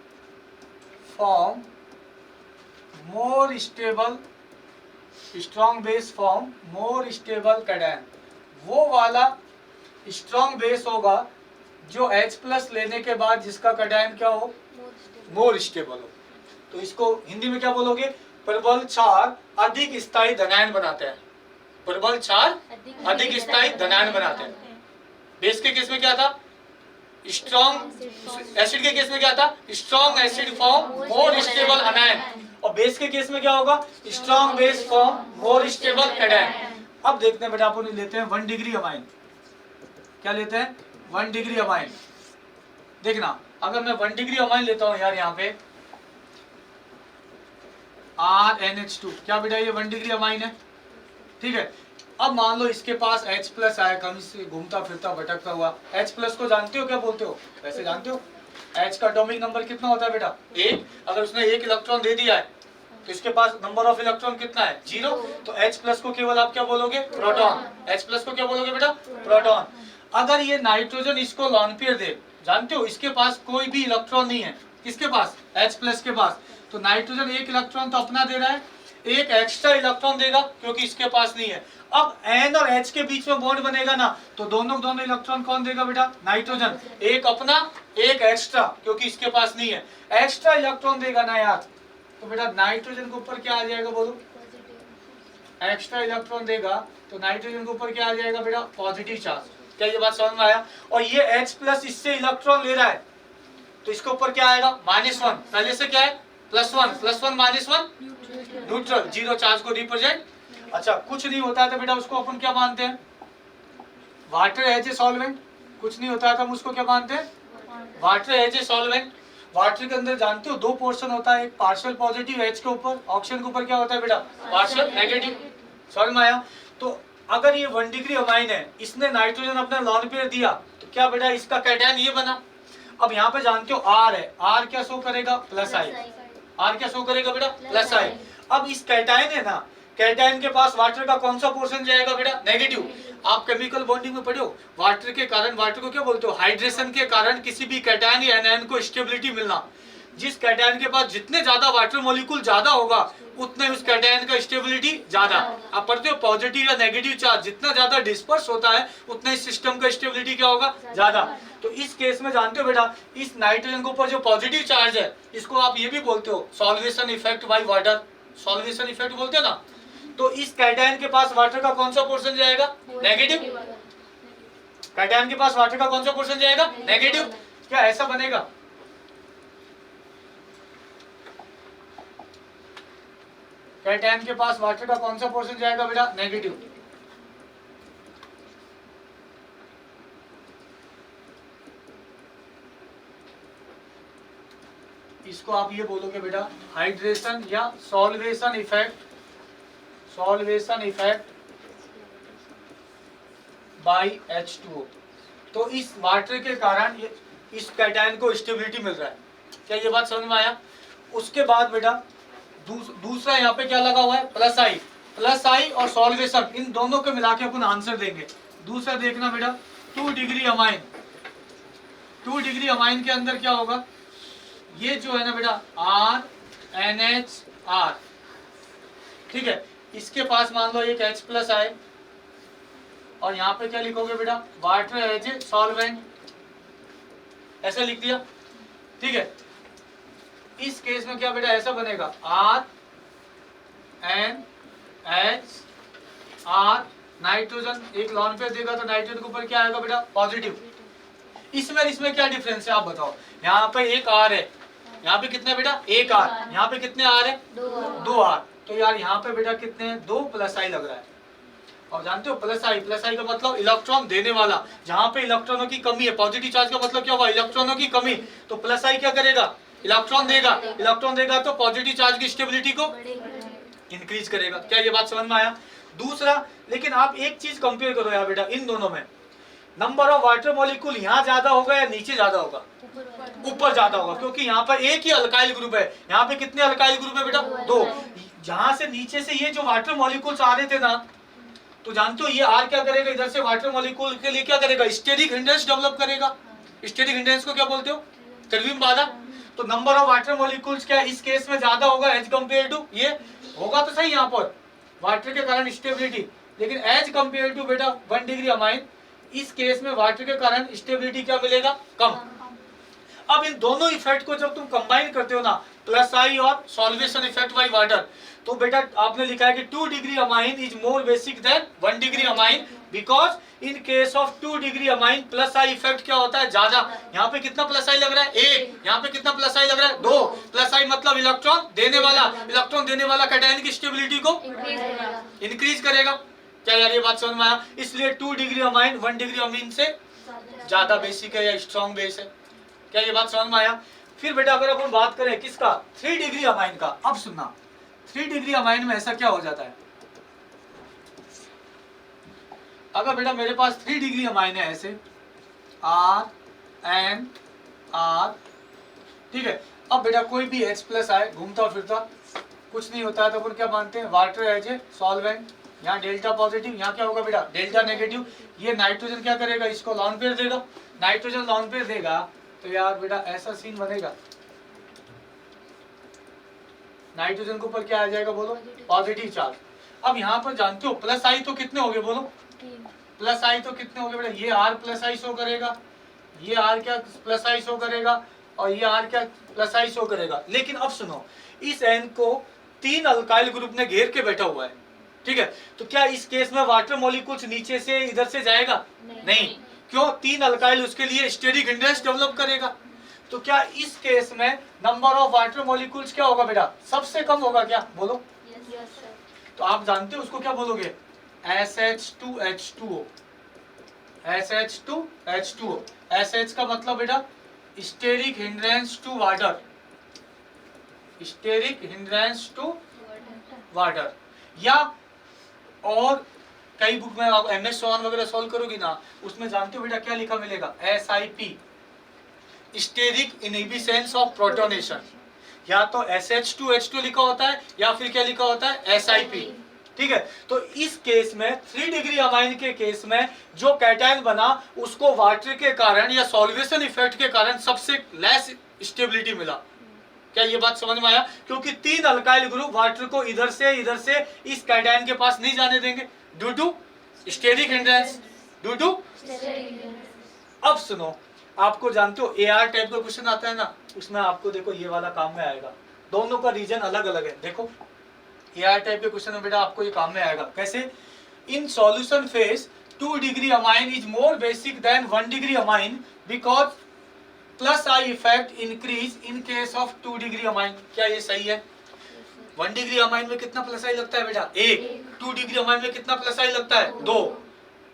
form more stable, strong base form more stable cation. वो वाला स्ट्रॉन्ग बेस होगा जो H+ लेने के बाद जिसका कैटायन क्या हो मोर स्टेबल हो। तो इसको हिंदी में क्या बोलोगे, प्रबल क्षार अधिक स्थायी धनायन बनाते हैं, प्रबल क्षार अधिक स्थायी धनायन बनाते हैं। बेस के केस में क्या था, स्ट्रॉन्ग एसिड के केस में क्या था, strong acid form more stable अनायन, और बेस के केस में क्या होगा, strong base form more stable cation. अब देखते हैं बेटा अपन लेते हैं 1 डिग्री अमाइन। क्या लेते हैं 1 डिग्री अमाइन। देखना अगर मैं 1 डिग्री अमाइन लेता हूं यार यहाँ पे RNH2, क्या बेटा ये 1 डिग्री अमाइन है, ठीक है। अब मान लो इसके पास H प्लस आया, कहीं से घूमता फिरता भटकता हुआ। H प्लस को जानते हो क्या बोलते हो, वैसे जानते हो H का एटॉमिक नंबर कितना होता है बेटा 1। अगर उसने 1 इलेक्ट्रॉन दे दिया है तो इसके पास नंबर ऑफ इलेक्ट्रॉन कितना है 0। तो H प्लस को केवल आप क्या बोलोगे प्रोटॉन, H प्लस को क्या बोलोगे बेटा प्रोटॉन। अगर ये नाइट्रोजन इसको लॉन पेयर दे, जानते हो इसके पास कोई भी इलेक्ट्रॉन नहीं है, किसके पास H प्लस के पास, तो नाइट्रोजन 1 इलेक्ट्रॉन तो अपना दे रहा है, एक एक्स्ट्रा इलेक्ट्रॉन देगा क्योंकि इसके पास नहीं है। अब N और H के बीच में बॉन्ड बनेगा ना, तो दोनों इलेक्ट्रॉन कौन देगा बेटा नाइट्रोजन, एक अपना एक एक्स्ट्रा क्योंकि इसके पास नहीं है, एक्स्ट्रा इलेक्ट्रॉन देगा ना यार, तो बेटा नाइट्रोजन के ऊपर क्या आ जाएगा बोलो, एक्स्ट्रा इलेक्ट्रॉन देगा तो नाइट्रोजन के ऊपर क्या आ जाएगा बेटा पॉजिटिव चार्ज। क्या ये बात समझ में आया। और ये H प्लस इससे इलेक्ट्रॉन ले रहा है तो इसके ऊपर क्या आएगा -1, पहले से क्या है +1, +1 -1 न्यूट्रल, 0 चार्ज को रिप्रेजेंट। अच्छा कुछ नहीं होता है तो बेटा उसको अपन क्या मानते हैं वाटर एज ए सॉल्वेंट, कुछ नहीं होता है तो हम उसको क्या मानते हैं water as a solvent. Water के अंदर जानते हो 2 पोर्शन होता है, एक पार्शियल पॉजिटिव H के ऊपर, ऑक्सीजन के ऊपर क्या होता है बेटा पार्शियल नेगेटिव, समझ में आया। तो अगर ये 1 डिग्री अमाइन है, इसने नाइट्रोजन अपना लॉन पेयर दिया तो क्या बेटा इसका कैटायन ये बना। अब यहाँ पे जानते हो R है, R क्या शो करेगा +I, R क्या शो करेगा बेटा +I। अब इस कैटायन है ना, कैटायन के पास वाटर का कौन सा पोर्शन जाएगा बेटा नेगेटिव। आप केमिकल बॉन्डिंग में पढ़े हो, वाटर के कारण, वाटर को क्या बोलते हो हाइड्रेशन के कारण किसी भी कैटायन या एनायन को स्टेबिलिटी मिलना। जिस कैटायन के पास जितने ज्यादा वाटर मॉलिक्यूल ज्यादा होगा उतने उस कैटायन का स्टेबिलिटी ज्यादा। आप पढ़ते हो पॉजिटिव या नेगेटिव चार्ज जितना ज्यादा डिस्पर्स होता है उतना इस सिस्टम का स्टेबिलिटी क्या होगा ज्यादा। तो इस केस में जानते हो बेटा इस नाइट्रोजन के ऊपर जो पॉजिटिव चार्ज है इसको आप ये भी बोलते हो solvation effect by water, solvation effect बोलते हो ना। तो इस कैटायन के पास वाटर का कौन सा पोर्शन जाएगा नेगेटिव, कैटायन के पास वाटर का कौन सा पोर्शन जाएगा नेगेटिव। क्या ऐसा बनेगा, कैटायन के पास वाटर का कौन सा पोर्शन जाएगा बेटा नेगेटिव। इसको आप ये बोलोगे बेटा हाइड्रेशन या solvation effect, solvation effect bye H2O। तो इस वाटर के कारण इस कैटायन को स्टेबिलिटी मिल रहा है। क्या ये बात समझ में आया। उसके बाद बेटा दूसरा यहाँ पे क्या लगा हुआ है +I, +I और सॉल्वेशन, इन दोनों को मिला के अपन आंसर देंगे। दूसरा देखना बेटा 2 डिग्री अमाइन, 2 डिग्री अमाइन के अंदर क्या होगा, ये जो है ना बेटा RNHR, ठीक है। इसके पास मान लो एक H प्लस आए और यहाँ पे क्या लिखोगे बेटा वाटर एज ए सॉल्वेंट, ऐसा लिख दिया, ठीक है। इस केस में क्या बेटा ऐसा बनेगा RNHR, नाइट्रोजन एक लॉन पेयर देगा तो नाइट्रोजन के ऊपर क्या आएगा बेटा पॉजिटिव। इसमें क्या डिफरेंस है आप बताओ। यहाँ पे एक R है, यहाँ पे कितने बेटा एक R, यहाँ पे कितने R है 2 R। तो यार यहाँ पे बेटा कितने हैं 2 +I लग रहा है। और जानते हो +I का मतलब इलेक्ट्रॉन देने वाला, जहाँ पे इलेक्ट्रॉनों की कमी है, पॉजिटिव चार्ज का मतलब क्या हुआ इलेक्ट्रॉनों की कमी, तो +I क्या करेगा इलेक्ट्रॉन देगा, इलेक्ट्रॉन देगा तो पॉजिटिव चार्ज की स्टेबिलिटी को इंक्रीज करेगा। क्या ये बात समझ में आया। दूसरा लेकिन आप एक चीज कंपेयर करो यार बेटा, इन दोनों में नंबर ऑफ वाटर मॉलिक्यूल यहाँ ज्यादा होगा या नीचे ज्यादा होगा, ऊपर ज्यादा होगा, क्योंकि यहाँ पर एक ही अल्काइल ग्रुप है। यहाँ पे कितने अल्काइल ग्रुप है बेटा 2। जहां से नीचे से ये जो वाटर मॉलिक्यूल्स आ रहे थे ना, तो जानते हो ये R क्या करेगा, इधर से वाटर मॉलिक्यूल के लिए क्या करेगा स्टेरिक हिंड्रेंस डेवलप करेगा। स्टेरिक हिंड्रेंस को क्या बोलते हो त्रिविम बाधा। तो नंबर ऑफ वाटर मॉलिक्यूल्स क्या इस केस में ज्यादा होगा एज कंपेयर टू, ये होगा तो सही यहाँ पर वाटर के कारण स्टेबिलिटी, लेकिन एज कंपेयर टू बेटा 1 डिग्री अमाइन इस केस में वाटर के कारण स्टेबिलिटी क्या मिलेगा कम। अब इन दोनों इफेक्ट को जब तुम कंबाइन करते हो ना +I और सॉल्वेशन इफेक्ट बाय वाटर, तो बेटा आपने लिखा है कि 2 degree amine is more basic then 1 degree amine because in case of 2 degree amine +I effect क्या होता है ज्यादा। यहाँ पे कितना +I लग रहा है 1, यहाँ पे कितना +I लग रहा है 2। +I मतलब इलेक्ट्रॉन देने वाला, इलेक्ट्रॉन देने वाला कैटायन की स्टेबिलिटी को इंक्रीज करेगा। क्या यार ये बात समझ में आया। इसलिए 2 डिग्री अमाइन 1 डिग्री अमीन से ज्यादा बेसिक है या स्ट्रॉन्ग बेस है। क्या ये बात समझ में आया? फिर बेटा अगर अपन बात करें किसका, 3 डिग्री अमाइन का, अब सुनना 3 डिग्री अमाइन में ऐसा क्या हो जाता है, अगर बेटा मेरे पास 3 डिग्री अमाइन है ऐसे R N R, ठीक है। अब बेटा कोई भी H प्लस आए घूमता फिरता कुछ नहीं होता है तो अपन क्या मानते हैं, वाटर एज ए सॉल्वेंट, यहाँ डेल्टा पॉजिटिव, यहाँ क्या होगा बेटा डेल्टा नेगेटिव। ये नाइट्रोजन क्या करेगा, इसको लॉन पेयर देगा, नाइट्रोजन लॉन पेयर देगा तो यार बेटा ऐसा सीन बनेगा, नाइट्रोजन के ऊपर क्या आ जाएगा बोलो, पॉजिटिव चार्ज। अब यहाँ पर जानते हो प्लस आई तो कितने हो गए बोलो, प्लस आई तो कितने हो गए बेटा, ये R प्लस आई शो करेगा, ये R क्या प्लस आई शो करेगा, और ये R क्या प्लस आई शो करेगा। लेकिन अब सुनो, इस N को 3 अल्काइल ग्रुप ने घेर के बैठा हुआ है, ठीक है। तो क्या इस केस में वाटर मॉलिक्यूल्स नीचे से इधर से जाएगा, नहीं। क्यों, 3 अल्काइल उसके लिए स्टेरिक हिंड्रेंस डेवलप करेगा। तो क्या इस केस में नंबर ऑफ वाटर मॉलिक्यूल्स क्या होगा बेटा, सबसे कम होगा क्या बोलो। तो आप जानते हो उसको क्या बोलोगे, SH2H2O, SH2H2O। SH का मतलब बेटा steric hindrance to water, steric hindrance to water. या और कई बुक में आप MS सोन वगैरह सॉल्व करोगी ना, उसमें जानते हो बेटा क्या लिखा मिलेगा, SIP, steric inhibitions of protonation. या तो SH2H2 लिखा होता है या फिर क्या लिखा होता है SIP, ठीक है। तो इस केस में 3 डिग्री अमाइन के केस में जो कैटायन बना उसको वाटर के कारण या सॉल्वेशन इफेक्ट के कारण सबसे लेस स्टेबिलिटी मिला। क्या ये बात समझ में आया? क्योंकि 3 अल्काइल ग्रुप वाटर को इधर से इस कैटायन के पास नहीं जाने देंगे due to steric hindrance, due to. अब सुनो, आपको जानते हो AR टाइप का क्वेश्चन आता है ना, उसमें आपको देखो ये वाला काम में आएगा, दोनों का रीजन अलग अलग है। देखो AR टाइप के क्वेश्चन में बेटा आपको ये काम में आएगा, कैसे, in solution phase 2 degree amine is more basic then 1 degree amine because plus I effect increase in case of 2 degree amine. क्या ये सही है? 1 डिग्री अमाइन में कितना प्लस आई लगता है बेटा, 1। 2 डिग्री अमाइन में कितना प्लस आई लगता है, 2,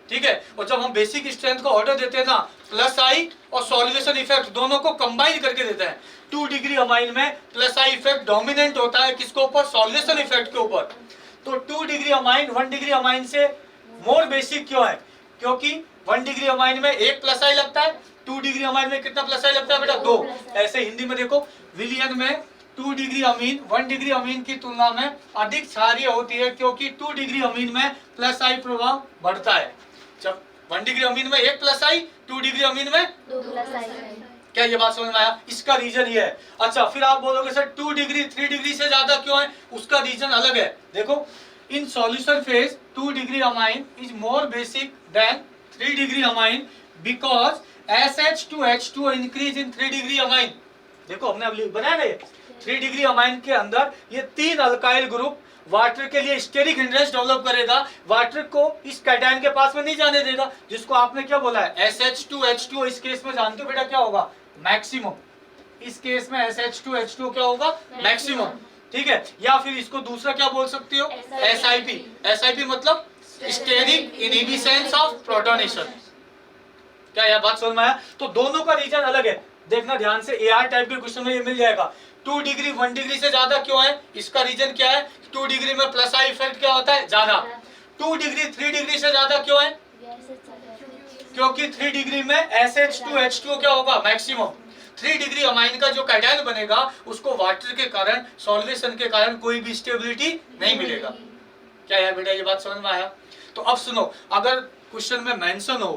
ठीक है। और जब हम बेसिक स्ट्रेंथ को ऑर्डर देते हैं ना, प्लस आई और सॉल्वेशन इफेक्ट दोनों को कंबाइन करके देते हैं। 2 डिग्री अमाइन में प्लस आई इफेक्ट डोमिनेंट होता है किसके ऊपर, सॉल्वेशन इफेक्ट के ऊपर। तो 2 डिग्री अमाइन 1 डिग्री अमाइन से मोर बेसिक क्यों है, क्योंकि 1 डिग्री अमाइन में 1 प्लस आई लगता है, 2 डिग्री अमाइन में कितना प्लस आई लगता है बेटा, 2। ऐसे हिंदी में देखो, विलियन में 2 डिग्री अमीन 1 डिग्री अमीन की तुलना में अधिक क्षारीय होती है क्योंकि 2 डिग्री अमीन में प्लस आई प्रभाव बढ़ता है। जब 1 डिग्री अमीन में 1 प्लस आई, 2 डिग्री अमीन में 2 प्लस आई। क्या ये बात समझ में आया? इसका रीजन ये है। अच्छा, फिर आप बोलोगे सर 2 डिग्री 3 डिग्री से ज्यादा क्यों है, उसका रीजन अलग है। देखो, in solution phase 2 degree amine is more basic then 3 degree amine because SH2H2 increase in 3 degree amine. देखो हमने अब बनाया ना, 3 डिग्री अमाइन के अंदर ये 3 अल्काइल ग्रुप वाटर के लिए स्टेरिक हिंड्रेंस डेवलप करेगा, वाटर को इस कैटायन के पास में नहीं जाने देगा, जिसको आपने क्या बोला है, SH2H2। इस केस में जानते हो बेटा क्या होगा, मैक्सिमम। इस केस में SH2H2 क्या होगा, मैक्सिमम, ठीक है। या फिर इसको दूसरा क्या बोल सकते हो, SIP। SIP मतलब स्टेरिक इनहिबिशंस ऑफ प्रोटोनेशन। क्या यह बात समझ में आया? तो दोनों का रीजन अलग है, देखना ध्यान से। AR टाइप के क्वेश्चन में ये मिल जाएगा। 2 डिग्री 1 डिग्री से ज्यादा क्यों है, इसका रीजन क्या है, 2 डिग्री में प्लस आई इफेक्ट क्या होता है, ज्यादा। 2 डिग्री 3 डिग्री से ज्यादा क्यों है, क्योंकि 3 डिग्री में SH2H2 क्या होगा, मैक्सिमम। 3 डिग्री अमाइन का जो कैटायन बनेगा उसको वाटर के कारण, सॉल्वेशन के कारण कोई भी स्टेबिलिटी नहीं मिलेगा। क्या है बेटा, ये बात समझ में आया? तो अब सुनो, अगर क्वेश्चन में मेंशन हो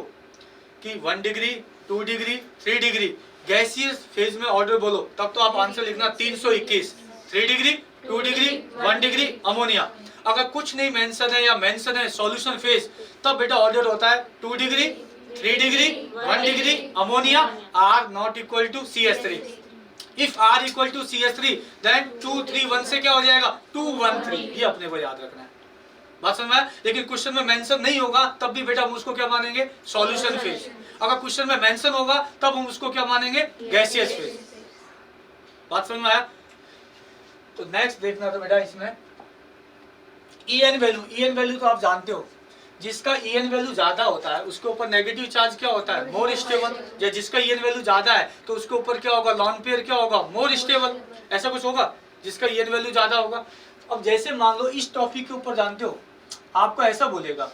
कि 1 degree 2 degree 3 degree gaseous phase में ऑर्डर बोलो, तब तो आप आंसर लिखना 321, 3 डिग्री 2 डिग्री 1 डिग्री अमोनिया। अगर कुछ नहीं मेंशन है या मेंशन है सॉल्यूशन फेज, तब बेटा ऑर्डर होता है 2 degree 3 degree 1 degree ammonia, R not equal to CH3। If R equal to CH3 then 231 से क्या हो जाएगा, 213। ये अपने को याद रखना है, बात समझ में आया? लेकिन क्वेश्चन में मेंशन नहीं होगा तब भी बेटा हम उसको क्या मानेंगे, सॉल्यूशन फेज। अगर क्वेश्चन में मेंशन होगा तब हम उसको क्या मानेंगे, गैसियस फेज। बात समझ में आया? तो नेक्स्ट देखना तो बेटा इसमें EN वैल्यू। EN वैल्यू तो आप जानते हो, जिसका ईएन वैल्यू ज्यादा होता है उसके ऊपर नेगेटिव चार्ज क्या होता है, मोर स्टेबल। या जिसका ईएन वैल्यू ज्यादा है तो उसके ऊपर क्या होगा, लॉन पेयर क्या होगा, मोर स्टेबल। ऐसा कुछ होगा जिसका ईएन वैल्यू ज्यादा होगा। अब जैसे मान लो इस टॉपिक के ऊपर जानते हो, आपको ऐसा बोलेगा,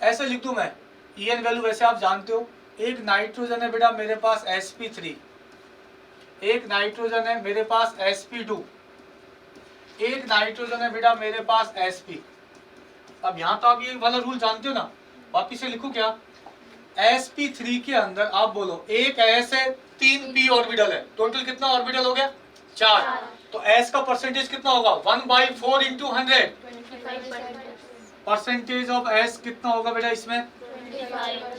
ऐसा लिख दूं मैं, ईएन वैल्यू वैसे आप जानते हो, एक नाइट्रोजन है बेटा मेरे पास sp3, एक नाइट्रोजन है मेरे पास sp2, एक नाइट्रोजन है बेटा मेरे पास sp। अब यहाँ तो आप ये वाला रूल जानते हो ना, वापिस से लिखूं क्या, sp3 के अंदर आप बोलो एक s है, 3 p ऑर्बिटल है, टोटल कितना ऑर्बिटल हो गया, 4। तो s का परसेंटेज कितना होगा, 1/4 इंटू 100। परसेंटेज ऑफ s कितना होगा बेटा इसमें,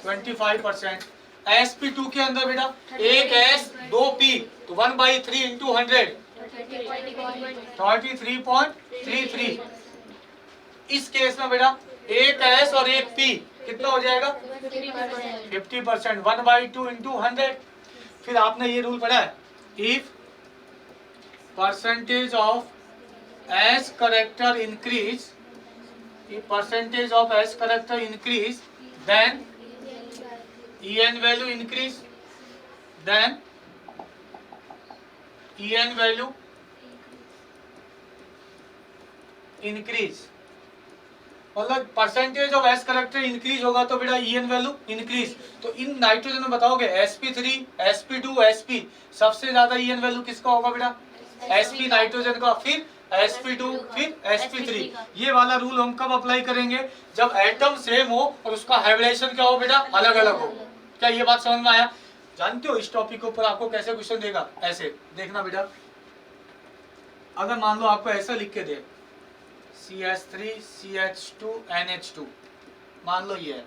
25%। sp2 के अंदर बेटा एक s 2 p, तो 1/3 इंटू 100, 33.33। इस केस में बेटा एक s और एक p कितना हो जाएगा, 50%, 1/2 इंटू 100। फिर आपने ये रूल पढ़ा है, if percentage of s character increase, if percentage of s character increase then en value increase, then en value increase। मतलब percentage of s character increase होगा तो बेटा ईएन वैल्यू इंक्रीज। तो इन नाइट्रोजन में बताओगे sp3 sp2 sp, सबसे ज्यादा ईएन value किसका होगा बेटा, sp नाइट्रोजन का, फिर sp2, फिर sp3। ये वाला रूल हम कब अप्लाई करेंगे, जब एटम सेम हो और उसका हाइब्रिडेशन क्या हो बेटा, अलग अलग हो। क्या ये बात समझ में आया। जानते हो इस टॉपिक के ऊपर आपको कैसे क्वेश्चन देगा, ऐसे देखना बेटा, अगर मान लो आपको ऐसा लिख के दे CH3 CH2 NH2, मान लो ये है,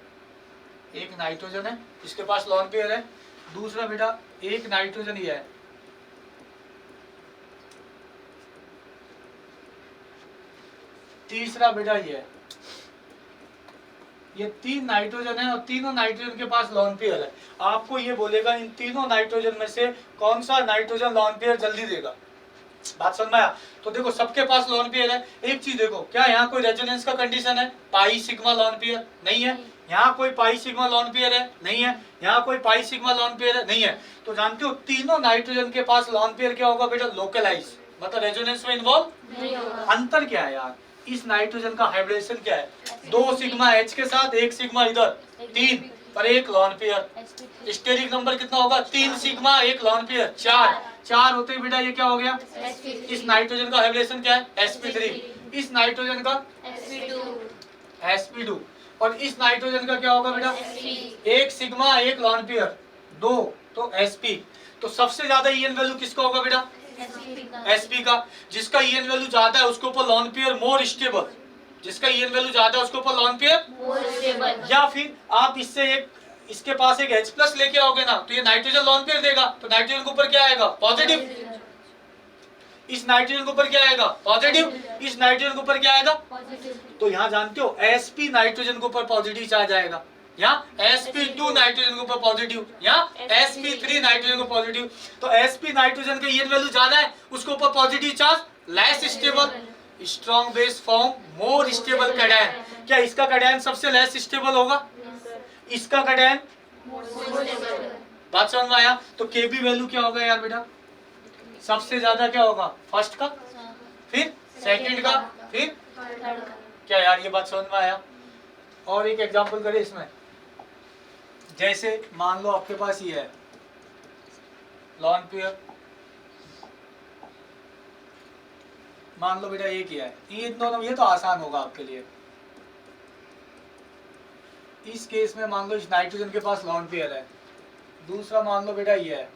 एक नाइट्रोजन है इसके पास लॉन पेयर है, दूसरा बेटा एक नाइट्रोजन ये है, तीसरा बेटा ये है, ये 3 नाइट्रोजन है और तीनों नाइट्रोजन के पास लॉन पेयर है। आपको ये बोलेगा इन तीनों नाइट्रोजन में से कौन सा नाइट्रोजन लॉन पेयर जल्दी देगा। बात समझ में आया। तो देखो सबके पास लॉन पेयर है। एक चीज देखो, क्या यहाँ कोई रेजोनेंस का कंडीशन है, पाई सिग्मा लॉन पेयर नहीं है, यहाँ कोई पाई सिग्मा लॉन पेयर है नहीं है, यहाँ कोई पाई सिग्मा लॉन पेयर है नहीं है। तो जानते हो तीनों नाइट्रोजन के पास लॉन पेयर क्या होगा बेटा, लोकलाइज, मतलब रेजोनेंस में इन्वॉल्व नहीं होगा। अंतर क्या है यार, इस नाइट्रोजन का हाइब्रिडेशन क्या है, 2 सिग्मा H के साथ 1 सिग्मा इधर, 3 पर 1 लॉन पेयर। स्टेरिक नंबर कितना होगा, 3 सिग्मा 1 लॉन पेयर, 4 होते ही बेटा ये क्या हो गया, इस नाइट्रोजन का हाइब्रिडेशन क्या है, sp3, इस नाइट्रोजन का sp2 और इस नाइट्रोजन का क्या होगा बेटा, 1 सिग्मा 1 लॉन पेयर, 2 तो sp। तो सबसे ज्यादा ईएन वैल्यू किसका होगा बेटा, sp का। जिसका ईएन वैल्यू ज्यादा है उसके ऊपर लॉन पेयर मोर स्टेबल, जिसका ईएन वैल्यू ज्यादा है उसके ऊपर लॉन पेयर मोर स्टेबल। या फिर आप इससे एक, इसके पास एक H+ लेके आओगे ना, तो ये नाइट्रोजन लॉन पेयर देगा, तो नाइट्रोजन के ऊपर क्या आएगा, पॉजिटिव। इस नाइट्रोजन के ऊपर क्या आएगा, पॉजिटिव। इस नाइट्रोजन के ऊपर क्या आएगा, पॉजिटिव। तो यहाँ जानते हो sp नाइट्रोजन के ऊपर पॉजिटिव चार्ज आएगा, यहाँ sp2 नाइट्रोजन के ऊपर पॉजिटिव, यहाँ sp3 नाइट्रोजन को पॉजिटिव। तो sp नाइट्रोजन का ईएन वैल्यू ज्यादा है उसके ऊपर positive charge, less stable, strong base form, more stable cation. क्या इसका कैटायन सबसे लेस स्टेबल होगा, इसका कैटायन, बात समझ में आया। तो kb वैल्यू क्या होगा यार बेटा, सबसे ज्यादा क्या होगा, फर्स्ट का, फिर सेकंड का, फिर क्या यार, ये बात समझ में आया। और एक एग्जांपल करें इसमें, जैसे मान लो आपके पास ये है लॉन पेयर, मान लो बेटा ये क्या है, ये दोनों, ये तो आसान होगा आपके लिए। इस केस में मान लो इस नाइट्रोजन के पास लॉन पेयर है, दूसरा मान लो बेटा ये है,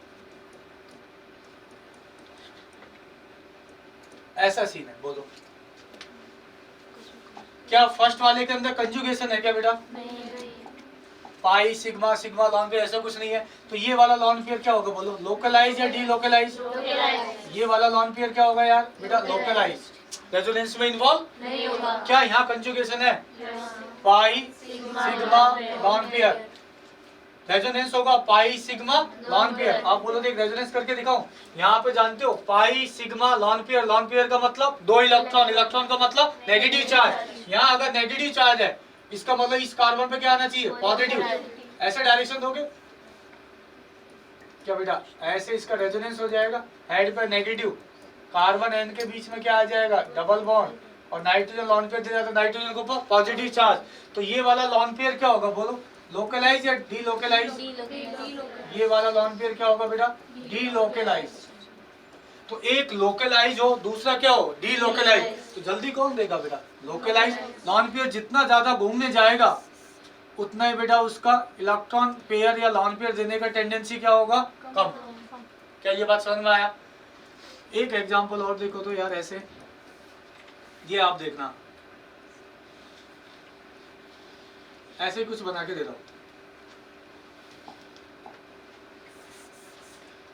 ऐसा सीन है, बोलो क्या फर्स्ट वाले के अंदर कंजुगेशन है क्या बेटा, pi sigma sigma lone pair ऐसा कुछ नहीं है। तो ये वाला लॉन पेयर क्या होगा बोलो, लोकलाइज या डी लोकलाइज, ये वाला लॉन पेयर क्या होगा यार बेटा, लोकलाइज, रेजोनेंस में इन्वॉल्व नहीं होगा। क्या यहाँ कंजुगेशन है, पाई सिग्मा लॉन पेयर, रेजोनेंस होगा पाई सिग्मा लॉन पेयर। आप बोलो देख रेजोनेंस करके दिखाऊं, यहाँ पे जानते हो पाई sigma lone pair, lone pair का मतलब 2 इलेक्ट्रॉन, इलेक्ट्रॉन का मतलब नेगेटिव चार्ज। यहाँ अगर नेगेटिव चार्ज है इसका मतलब इस कार्बन पे क्या आना चाहिए, पॉजिटिव। ऐसे डायरेक्शन दोगे क्या बेटा, ऐसे इसका रेजोनेंस हो जाएगा, हेड पर नेगेटिव, कार्बन एन के बीच में क्या आ जाएगा, डबल बॉन्ड, और नाइट्रोजन लॉन पेयर दिया तो नाइट्रोजन के ऊपर पॉजिटिव चार्ज। तो ये वाला लॉन पेयर क्या होगा बोलो, लोकलाइज या डी लोकलाइज? ये वाला लॉन पेयर क्या होगा बेटा, डी लोकलाइज। तो एक लोकलाइज हो, दूसरा क्या हो, डी लोकलाइज। तो जल्दी कौन देगा बेटा, लोकलाइज। लॉन पेयर जितना ज्यादा घूमने जाएगा उतना ही बेटा उसका इलेक्ट्रॉन पेयर या लॉन पेयर देने का टेंडेंसी क्या होगा, कम। क्या ये बात समझ में आया? एक एग्जांपल और देखो तो यार, ऐसे ये आप देखना, ऐसे कुछ बना के दे रहा हूं,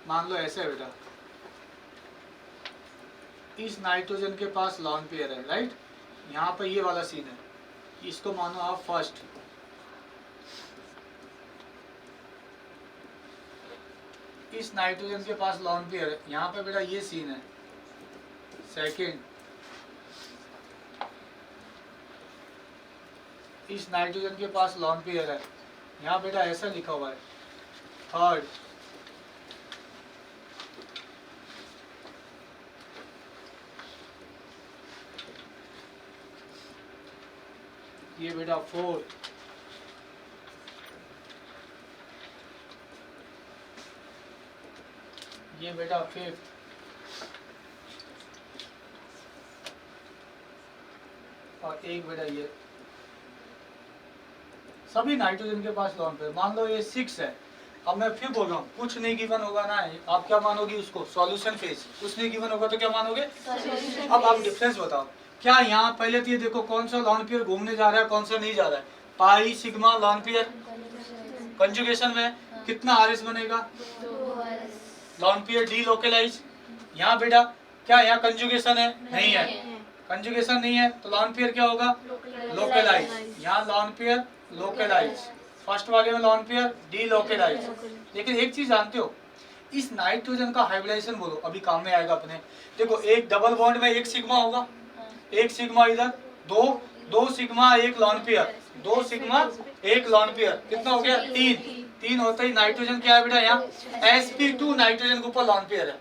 मान लो ऐसे है बेटा, इस नाइट्रोजन के पास लॉन पेयर है, राइट। यहाँ पर ये वाला सीन है, इसको मानो आप फर्स्ट, इस नाइट्रोजन के पास लॉन पेयर है, यहाँ पे बेटा ये सीन है सेकंड, इस नाइट्रोजन के पास लॉन पेयर है, यहाँ बेटा ऐसा लिखा हुआ है थर्ड, ये बेटा फोर्थ, ये बेटा फिफ्थ, और एक बेटा ये। सभी नाइट्रोजन के पास लॉन पेयर, मान लो ये 6 है। अब मैं फिर बोल रहा हूँ, कुछ नहीं गिवन होगा ना, आप क्या मानोगे उसको, सॉल्यूशन फेज। कुछ नहीं गिवन होगा तो क्या मानोगे, अब आप डिफरेंस बताओ। क्या यहाँ पहले तो ये देखो कौन सा लॉन पेयर घूमने जा रहा है, कौन सा नहीं जा रहा है। पाई सिग्मा लॉन पेयर कंजुगेशन में कितना आरएस बनेगा, लॉन पेयर डी लोकलाइज। यहाँ बेटा क्या यहाँ कंजुगेशन है, नहीं है, कंजुगेशन नहीं है तो लॉन पेयर क्या होगा, लोकलाइज। यहाँ लॉन पेयर लोकलाइज, फर्स्ट वाले में लॉन पेयर डी लोकलाइज। लेकिन एक चीज जानते हो, इस नाइट्रोजन का हाइब्रिडाइजेशन बोलो, अभी काम में आएगा अपने। देखो एक डबल बॉन्ड में एक सिग्मा होगा, एक सिग्मा इधर, दो सिग्मा एक lone pair, 2 sigma 1 lone pair, कितना हो गया 3 होता ही नाइट्रोजन क्या है बेटा, यहाँ sp2 नाइट्रोजन के ऊपर लॉन पेयर है।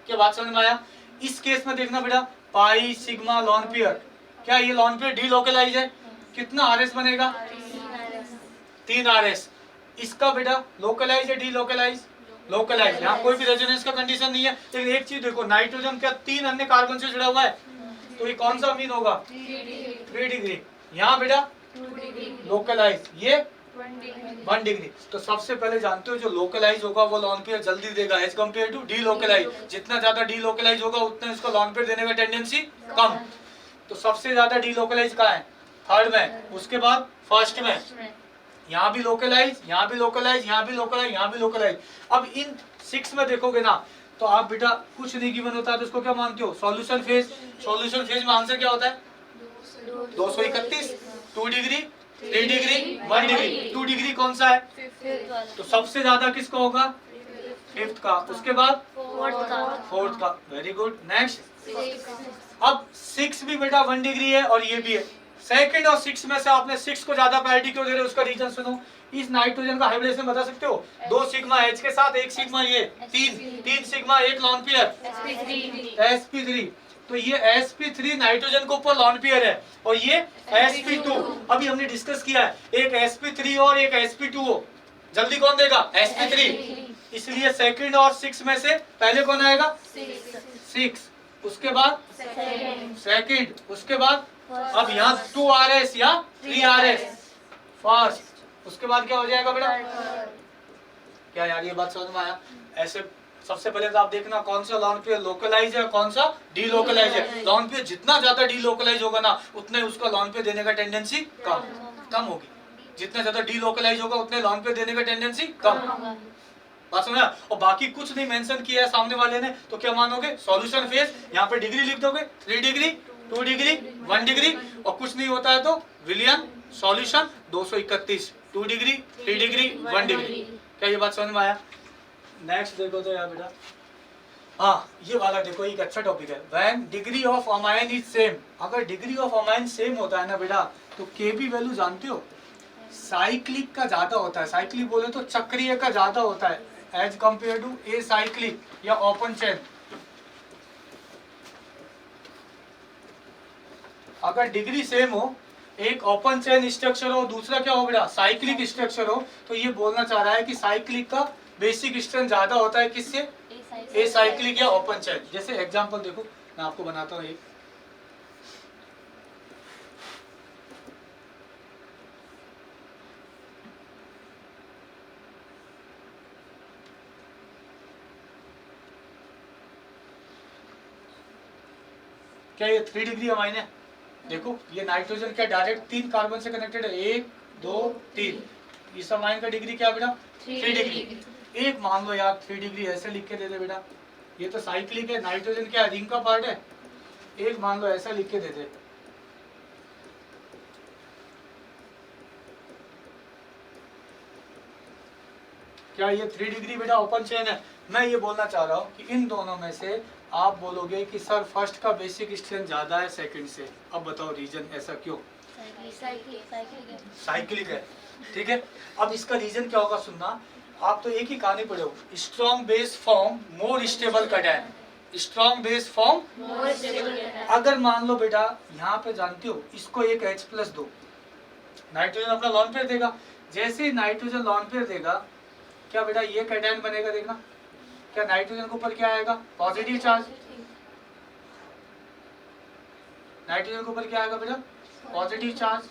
क्या बात समझ में आया? इस केस में देखना बेटा, पाई सिग्मा लॉन पेयर, क्या ये लॉन पेयर डी लोकलाइज है, कितना आरएस बनेगा, 3 आरएस। इसका बेटा लोकलाइज है डी लोकलाइज, लोकलाइज। यहाँ कोई भी रेजोनेंस का कंडीशन नहीं है। लेकिन एक चीज देखो, नाइट्रोजन क्या 3 अन्य कार्बन से जुड़ा हुआ है, तो ये कौन सा अमीन होगा, 3 डिग्री। यहाँ बेटा लोकलाइज, ये 1 डिग्री। तो सबसे पहले जानते हो जो लोकलाइज होगा वो लॉन पेयर जल्दी देगा as compare to delocalise. जितना ज्यादा डी लोकलाइज होगा उतना इसको लॉन पेयर देने का टेंडेंसी कम। तो सबसे ज्यादा डी लोकलाइज कहाँ है, थर्ड में, उसके बाद फर्स्ट में। यहाँ भी लोकलाइज, यहाँ भी लोकलाइज, यहाँ भी लोकलाइज, यहाँ भी लोकलाइज। अब इन 6 में देखोगे ना तो आप बेटा कुछ नहीं गिवन होता है तो उसको क्या मानते हो, सॉल्यूशन फेज। सॉल्यूशन फेज में आंसर क्या होता है, 231, 2 डिग्री, 3 डिग्री, 1 डिग्री। 2 डिग्री कौन सा है, तो सबसे ज्यादा किसका होगा, फिफ्थ का, उसके बाद फोर्थ का। Very good, next. अब 6 भी बेटा 1 डिग्री है और ये भी है। सेकंड और 6 में से आपने 6 को ज्यादा प्रायोरिटी क्यों दे रहे हो, उसका रीजन सुनो। इस नाइट्रोजन का हाइब्रिडेशन बता सकते हो, 2 सिग्मा H के साथ 1 सिग्मा ये, 3 सिग्मा 1 लॉन पेयर sp3। तो ये sp3 नाइट्रोजन के ऊपर लॉन पेयर है और ये sp2। अभी हमने डिस्कस किया है, एक sp3 और एक sp2 हो, जल्दी कौन देगा, sp3। इसलिए सेकंड और 6 में से पहले कौन आएगा, 6, उसके बाद सेकंड, उसके बाद अब यहाँ 2 RS या 3 RS फर्स्ट, उसके बाद क्या हो जाएगा बेटा, क्या यार ये बात समझ में आया? ऐसे सबसे पहले तो आप देखना कौन सा लॉन पेयर लोकलाइज है, कौन सा डी लोकलाइज है। लॉन पेयर जितना ज्यादा डी लोकलाइज होगा ना उतने उसका लॉन पेयर देने का टेंडेंसी कम होगी। जितना ज्यादा डी लोकलाइज होगा उतने लॉन पेयर देने का टेंडेंसी कम। बात समझ? और बाकी कुछ नहीं मेंशन किया है सामने वाले ने, तो क्या मानोगे, सॉल्यूशन फेज। यहाँ पे डिग्री लिख दोगे, 3 डिग्री, 2 डिग्री, 1 डिग्री, और कुछ नहीं होता है तो विलियन सॉल्यूशन 231, 2 डिग्री, 3 डिग्री, 1 डिग्री। क्या ये बात समझ में आया? नेक्स्ट देखो तो यार बेटा, हाँ ये वाला देखो, एक अच्छा टॉपिक है, when degree of amine is same. अगर डिग्री ऑफ अमाइन सेम होता है ना बेटा, तो Kb वैल्यू जानते हो, साइक्लिक का ज्यादा होता है, साइक्लिक बोले तो चक्रीय का ज्यादा होता है as compare to acyclic या ओपन चेन। अगर डिग्री सेम हो, एक ओपन चेन स्ट्रक्चर हो, दूसरा क्या हो बेटा साइक्लिक स्ट्रक्चर हो, तो ये बोलना चाह रहा है कि साइक्लिक का बेसिक स्ट्रेंथ ज्यादा होता है किससे, ए साइक्लिक या ओपन चेन। जैसे एग्जांपल देखो, मैं आपको बनाता हूँ एक, क्या ये 3 डिग्री अमाइन है। देखो ये नाइट्रोजन क्या डायरेक्ट 3 कार्बन से कनेक्टेड है, 1 2 3। इस अमाइन का डिग्री क्या बेटा 3 डिग्री। एक मान लो यार 3 डिग्री ऐसे लिख के दे दे बेटा, ये तो साइक्लिक है, नाइट्रोजन क्या रिंग का पार्ट है, एक मान लो ऐसा लिख के दे दे। क्या ये 3 डिग्री बेटा ओपन चेन है। मैं ये बोलना चाह रहा हूँ कि इन दोनों में से आप बोलोगे कि सर फर्स्ट का बेसिक स्ट्रेंथ ज्यादा है सेकंड से। अब बताओ रीजन, ऐसा क्यों। साइक्लिक है, ठीक है। अब इसका रीजन क्या होगा सुनना, आप तो एक ही कहानी पढ़े हो, strong base form more stable cation, strong base form. अगर मान लो बेटा यहाँ पे जानते हो इसको एक H+ दो, नाइट्रोजन अपना लॉन पेयर देगा, जैसे ही नाइट्रोजन लॉन पेयर देगा क्या बेटा ये कैटायन बनेगा, देखना क्या नाइट्रोजन के ऊपर क्या आएगा पॉजिटिव चार्ज, नाइट्रोजन के ऊपर क्या आएगा बेटा पॉजिटिव चार्ज।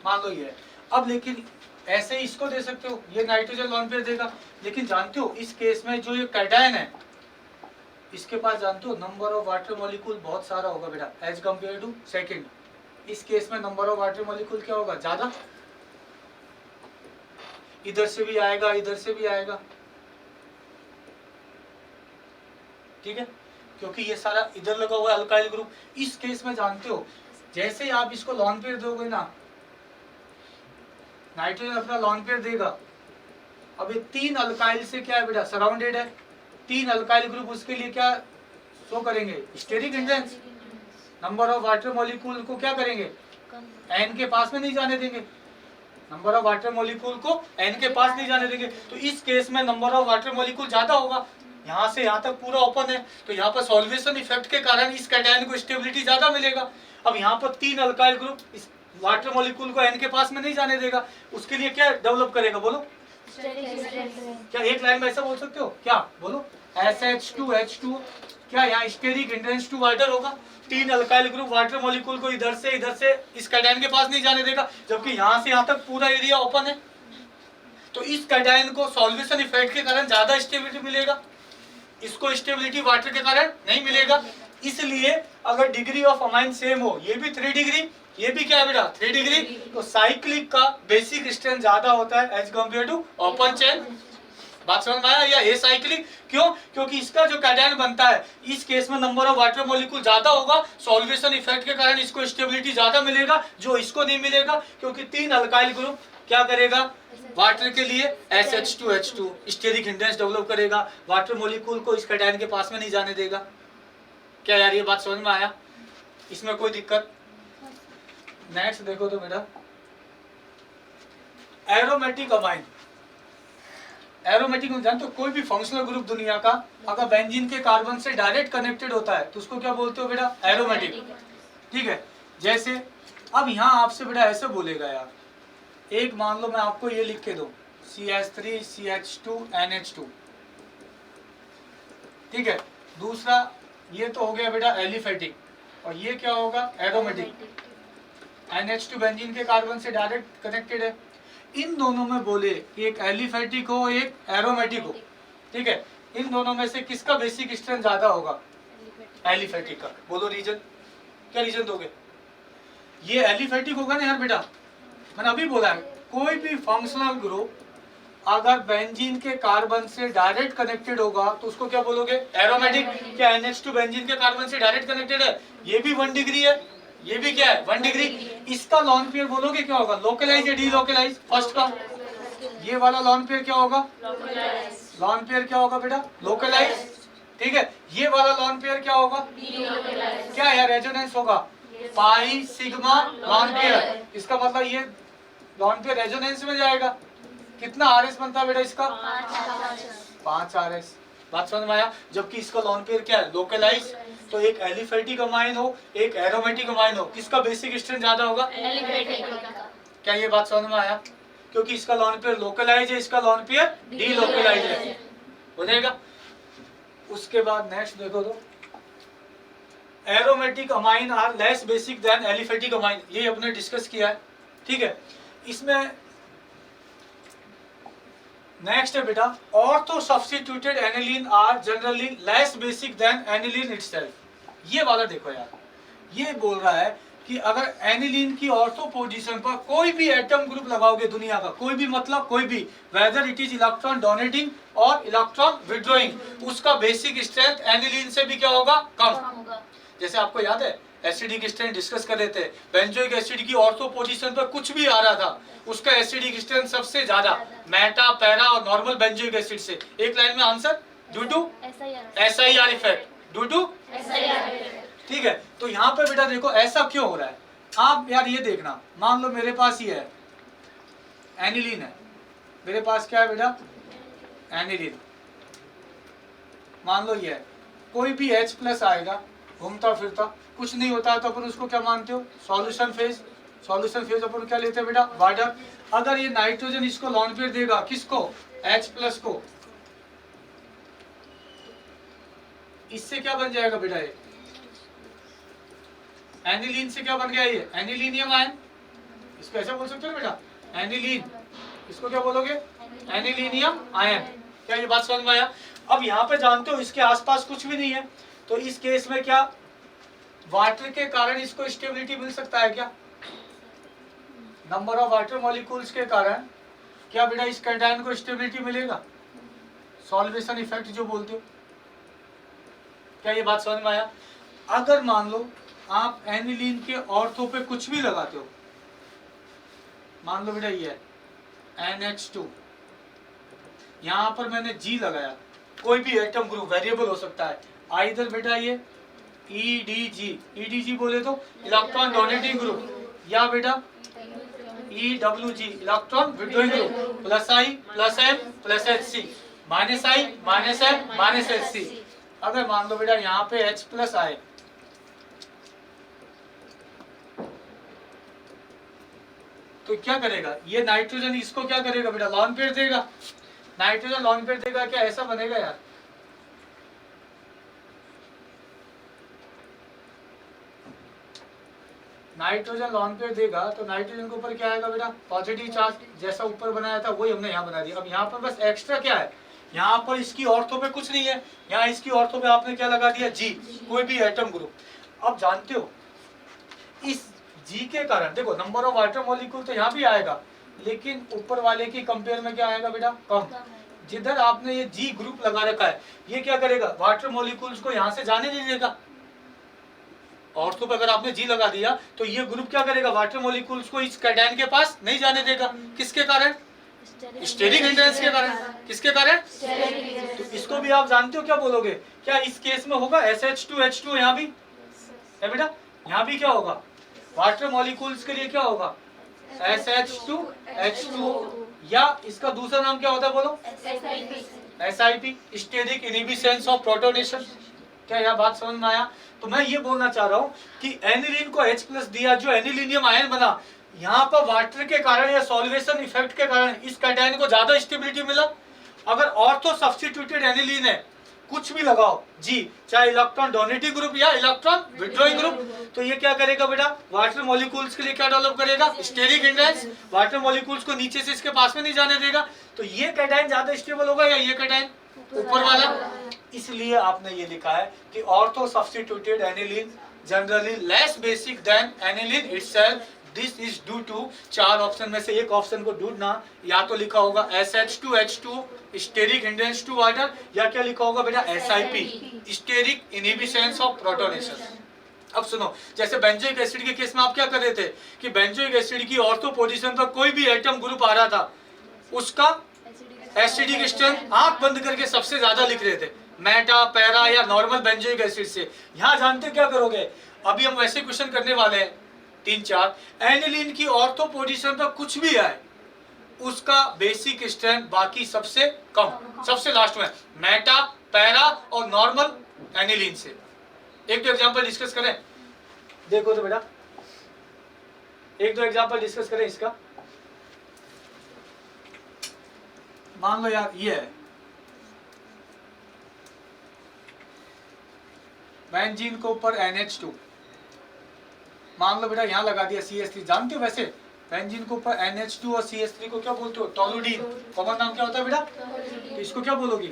मान लो ये, अब लेकिन ऐसे ही इसको दे सकते हो, ये नाइट्रोजन लॉन पेयर देगा, लेकिन जानते हो इस केस में जो ये कैटायन है इसके पास जानते हो नंबर ऑफ वाटर मॉलिक्यूल बहुत सारा होगा बेटा एज कंपेयर टू सेकंड। इस केस में नंबर ऑफ वाटर मॉलिक्यूल क्या होगा ज्यादा, इधर से भी आएगा इधर से भी आएगा, ठीक है, क्योंकि ये सारा इधर लगा हुआ है अल्काइल ग्रुप। इस केस में जानते हो जैसे ही आप इसको लॉन पेयर दोगे ना, नाइट्रोजन अपना लॉन पेयर देगा, अब ये 3 अल्काइल से क्या है बेटा सराउंडेड है, 3 अल्काइल ग्रुप उसके लिए क्या शो करेंगे steric hindrance, number of water molecule को क्या करेंगे एन के पास में नहीं जाने देंगे, नंबर ऑफ वाटर मॉलिक्यूल को एन के पास नहीं जाने देंगे। तो इस केस में नंबर ऑफ वाटर मॉलिक्यूल ज्यादा होगा, यहाँ से यहाँ तक पूरा ओपन है, तो यहाँ पर सॉल्वेशन इफेक्ट के कारण इस कैटायन को स्टेबिलिटी ज्यादा मिलेगा। अब यहाँ पर 3 अल्काइल ग्रुप इस वाटर मॉलिक्यूल को एन के पास में नहीं जाने देगा, उसके लिए क्या डेवलप करेगा बोलो, क्या एक लाइन में ऐसा बोल सकते हो क्या, बोलो SH2H2, क्या यहाँ स्टेरिक हिंड्रेंस टू वाटर होगा, 3 अल्काइल ग्रुप वाटर मॉलिक्यूल को इधर से इस कैटायन के पास नहीं जाने देगा, जबकि यहाँ से यहाँ तक पूरा एरिया ओपन है। तो इस कैटायन को सॉल्वेशन इफेक्ट के कारण ज्यादा स्टेबिलिटी मिलेगा, इसको स्टेबिलिटी वाटर के कारण नहीं मिलेगा। इसलिए अगर डिग्री ऑफ अमाइन सेम हो, ये भी 3 डिग्री ये भी क्या है बेटा 3 डिग्री, तो साइक्लिक का बेसिक स्ट्रेंथ ज्यादा होता है as compare to open chain. बात समझ में आया, या ए साइक्लिक क्यों, क्योंकि इसका जो कैटायन बनता है इस केस में नंबर ऑफ वाटर मॉलिक्यूल ज्यादा होगा, सॉल्वेशन इफेक्ट के कारण इसको स्टेबिलिटी ज्यादा मिलेगा जो इसको नहीं मिलेगा, क्योंकि 3 अल्काइल ग्रुप क्या करेगा वाटर के लिए SH2H2 स्टेरिक हिंड्रेंस डेवलप करेगा, वाटर मॉलिक्यूल को इस कैटायन के पास में नहीं जाने देगा। क्या यार ये बात समझ में आया, इसमें कोई दिक्कत। नेक्स्ट देखो तो बेटा एरोमेटिक अमाइन। एरोमेटिक जानते हो कोई भी फंक्शनल ग्रुप दुनिया का अगर बेंजीन के कार्बन से डायरेक्ट कनेक्टेड होता है तो उसको क्या बोलते हो बेटा एरोमेटिक, ठीक है। जैसे अब यहाँ आपसे बेटा ऐसे बोलेगा यार, एक मान लो मैं आपको ये लिख के दूं CH3 CH2 NH2, ठीक है। दूसरा ये तो हो गया बेटा एलिफेटिक, और ये क्या होगा एरोमेटिक, NH2 बेंजीन के कार्बन से डायरेक्ट कनेक्टेड है। इन दोनों में बोले कि एक एलिफेटिक हो एक एरोमेटिक हो, ठीक है, इन दोनों में से किसका बेसिक स्ट्रेंथ ज्यादा होगा एलिफेटिक का, बोलो रीजन, क्या रीजन दोगे। ये एलिफेटिक होगा ना यार बेटा, मैंने अभी बोला है कोई भी फंक्शनल ग्रुप अगर बेंजीन के कार्बन से डायरेक्ट कनेक्टेड होगा तो उसको क्या बोलोगे एरोमेटिक। क्या NH2 बेंजीन के कार्बन से डायरेक्ट कनेक्टेड है, ये भी 1 डिग्री है, ये भी क्या है 1 डिग्री। इसका लॉन पेयर बोलोगे क्या होगा, लोकलाइज या डी लोकलाइज, फर्स्ट का। ये वाला लॉन पेयर क्या होगा, लॉन पेयर क्या होगा बेटा, लोकलाइज, ठीक है। ये वाला लॉन पेयर क्या होगा, क्या यार, रेजोनेंस होगा, पाई सिग्मा लॉन पेयर। इसका मतलब ये लॉन पेयर रेजोनेंस में जाएगा। कितना आरएस बनता है बेटा इसका, 5 आरएस। बात समझ में आया। जबकि इसका लॉन पेयर क्या है, लोकलाइज। तो एक एलिफेटिक अमाइन हो, एक एरोमेटिक अमाइन हो, किसका बेसिक स्ट्रेंथ ज्यादा होगा, क्या ये बात समझ में आया। क्योंकि इसका लॉन पेयर लोकलाइज है, इसका लॉन पेयर डी लोकलाइज है, हो जाएगा। उसके बाद नेक्स्ट देखो तो, aromatic amine are less basic then aliphatic amine, ये अपने डिस्कस किया है, ठीक है। इसमें नेक्स्ट है बेटा, ortho substituted aniline are generally less basic then aniline itself. ये वाला देखो यार, ये बोल रहा है कि अगर एनिलीन की ऑर्थो पोजीशन पर कोई भी एटम ग्रुप लगाओगे दुनिया का, कोई भी मतलब कोई भी, whether it is electron donating और इलेक्ट्रॉन विड्रॉइंग, उसका बेसिक स्ट्रेंथ एनिलीन से भी क्या होगा, कम। जैसे आपको याद है एसिडिक स्ट्रेंथ डिस्कस कर रहे थे, बेंजोइक एसिड की ऑर्थो पोजीशन पर कुछ भी आ रहा था, उसका एसिडिक स्ट्रेंथ सबसे ज्यादा मेटा, पैरा और नॉर्मल बेंजोइक एसिड से। एक लाइन में answer, due to SIR effect, due to, ठीक है। तो यहाँ पे बेटा देखो ऐसा क्यों हो रहा है, आप यार ये देखना, मान लो मेरे पास ये है एनिलीन है, मेरे पास क्या है बेटा, एनिलीन, मान लो ये है, कोई भी H+ आएगा घूमता फिरता, कुछ नहीं होता है तो अपन उसको क्या मानते हो, सॉल्यूशन फेज। सॉल्यूशन फेज अपन क्या लेते हैं बेटा, वाटर। अगर ये नाइट्रोजन इसको लॉन पेयर देगा, किसको, H+ को, इससे क्या बन जाएगा बेटा, ये एनिलीन से क्या बन गया, ये एनिलीनियम आयन, इसको ऐसा बोल सकते हो बेटा, एनिलीन, इसको क्या बोलोगे, एनिलीनियम आयन। क्या ये बात समझ में आया। अब यहाँ पे जानते हो इसके आसपास कुछ भी नहीं है, तो इस केस में क्या वाटर के कारण इसको स्टेबिलिटी मिल सकता है क्या, नंबर ऑफ वाटर मॉलिक्यूल्स के कारण क्या बेटा इस कैटायन को स्टेबिलिटी मिलेगा, सॉल्वेशन इफेक्ट जो बोलते हो। क्या ये बात समझ में आया। अगर मान लो आप एनिलीन के ऑर्थो पे कुछ भी लगाते हो, मान लो बेटा ये है NH2, यहां पर मैंने G लगाया, कोई भी एटम ग्रुप वेरिएबल हो सकता है, आइदर बेटा ये EDG बोले तो इलेक्ट्रॉन डोनेटिंग ग्रुप, या बेटा EWG electron withdrawing group, +I+M+HC, -I -M-HC। अगर मान लो बेटा यहाँ पे H+ आए, तो क्या करेगा ये नाइट्रोजन, इसको क्या करेगा बेटा, लॉन पेयर देगा। नाइट्रोजन लॉन पेयर देगा, क्या ऐसा बनेगा यार, नाइट्रोजन लॉन पेयर देगा तो नाइट्रोजन के ऊपर क्या आएगा बेटा, पॉजिटिव चार्ज, जैसा ऊपर बनाया था वही हमने यहाँ बना दिया। अब यहाँ पर बस एक्स्ट्रा क्या है, यहाँ पर इसकी ऑर्थो पे कुछ नहीं है, यहाँ इसकी ऑर्थो पे आपने क्या लगा दिया, G, कोई भी एटम ग्रुप। अब जानते हो इस G के कारण देखो नंबर ऑफ वाटर मॉलिक्यूल तो यहाँ भी आएगा, लेकिन ऊपर वाले की कंपेयर में क्या आएगा बेटा, कम। जिधर आपने ये G ग्रुप लगा रखा है, ये क्या करेगा, वाटर मॉलिक्यूल्स को यहाँ से जाने नहीं देगा। ऑर्थो पे अगर आपने G लगा दिया तो ये ग्रुप क्या करेगा, वाटर मॉलिक्यूल्स को इस कैटायन के पास नहीं जाने देगा। किसके कारण, स्टेरिक हिंड्रेंस के कारण। किसके कारण, तो इसको भी आप जानते हो क्या बोलोगे, क्या इस केस में होगा SH2H2, यहाँ भी है बेटा, यहाँ भी क्या होगा, वाटर मॉलिक्यूल्स के लिए क्या होगा, SH2H2, या इसका दूसरा नाम क्या होता है बोलो, SIP, steric inhibition of protonation. क्या यह बात समझ में आया। तो मैं ये बोलना चाह रहा हूँ कि एनिलीन को H+ दिया, जो एनिलीनियम आयन बना, यहाँ पर वाटर के कारण या सॉल्वेशन इफेक्ट के कारण इस कैटायन को ज्यादा स्टेबिलिटी मिला। अगर ऑर्थो सब्स्टिट्यूटेड एनिलीन है, कुछ भी लगाओ G, चाहे इलेक्ट्रॉन डोनेटिंग ग्रुप या इलेक्ट्रॉन विड्रॉइंग ग्रुप, तो ये क्या करेगा बेटा, वाटर मॉलिक्यूल्स के लिए क्या डेवलप करेगा, स्टेरिक हिंड्रेंस, वाटर मॉलिक्यूल्स को नीचे से इसके पास में नहीं जाने देगा। तो ये कैटायन ज्यादा स्टेबल होगा या ये कैटायन ऊपर वाला। इसलिए आपने ये लिखा है कि ortho substituted aniline generally less basic then aniline itself. This is due to, 4 option में से एक ऑप्शन को ढूंढना, या तो लिखा होगा SH2H2 steric hindrance to water, या क्या लिखा होगा बेटा SIP steric inhibition of protonation. अब सुनो, जैसे बेंजोइक एसिड के केस में आप क्या कर रहे थे कि बेंजोइक एसिड की ऑर्थो पोजीशन पर कोई भी एटम ग्रुप आ रहा था उसका एसिडिक स्ट्रेंथ आंख बंद करके सबसे ज्यादा लिख रहे थे, मेटा, पैरा या नॉर्मल बेंजोइक एसिड से। यहाँ जानते क्या करोगे, अभी हम वैसे क्वेश्चन करने वाले हैं 3-4, एनिलीन की ऑर्थो पोजीशन पर कुछ भी आए उसका बेसिक स्ट्रेंथ बाकी सबसे कम, सबसे लास्ट में मेटा, पैरा और नॉर्मल एनिलीन से। एक दो एग्जांपल डिस्कस करें, देखो तो बेटा एक दो एग्जांपल डिस्कस करें इसका। मान लो यार ये है बेंजीन को ऊपर NH2, मान लो बेटा यहाँ लगा दिया CH3। जानते हो वैसे बेंजीन को ऊपर NH2 और CH3 को क्या बोलते हो, टोलुडीन। कॉमन नाम क्या होता है बेटा, तो इसको क्या बोलोगे,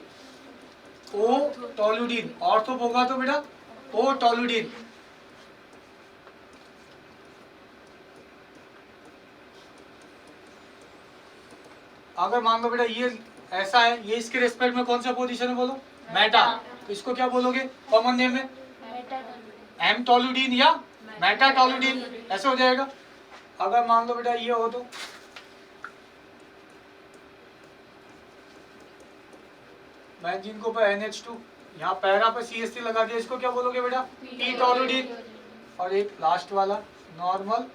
ओ टोलुडीन। ऑर्थो होगा तो बेटा ओ टोलुडीन। अगर मान लो बेटा ये ऐसा है, ये इसके रेस्पेक्ट में कौन सा पोजीशन है बोलो, मेटा, तो इसको क्या बोलोगे कॉमन नेम में, एम टोलुडीन या मेटा टोलुडीन, ऐसे हो जाएगा। अगर मान लो बेटा ये हो तो बेंजीन को पर NH2, यहाँ पैरा पर CH3 लगा दिया, इसको क्या बोलोगे बेटा, पी टोलुडीन। और एक लास्ट वाला नॉर्मल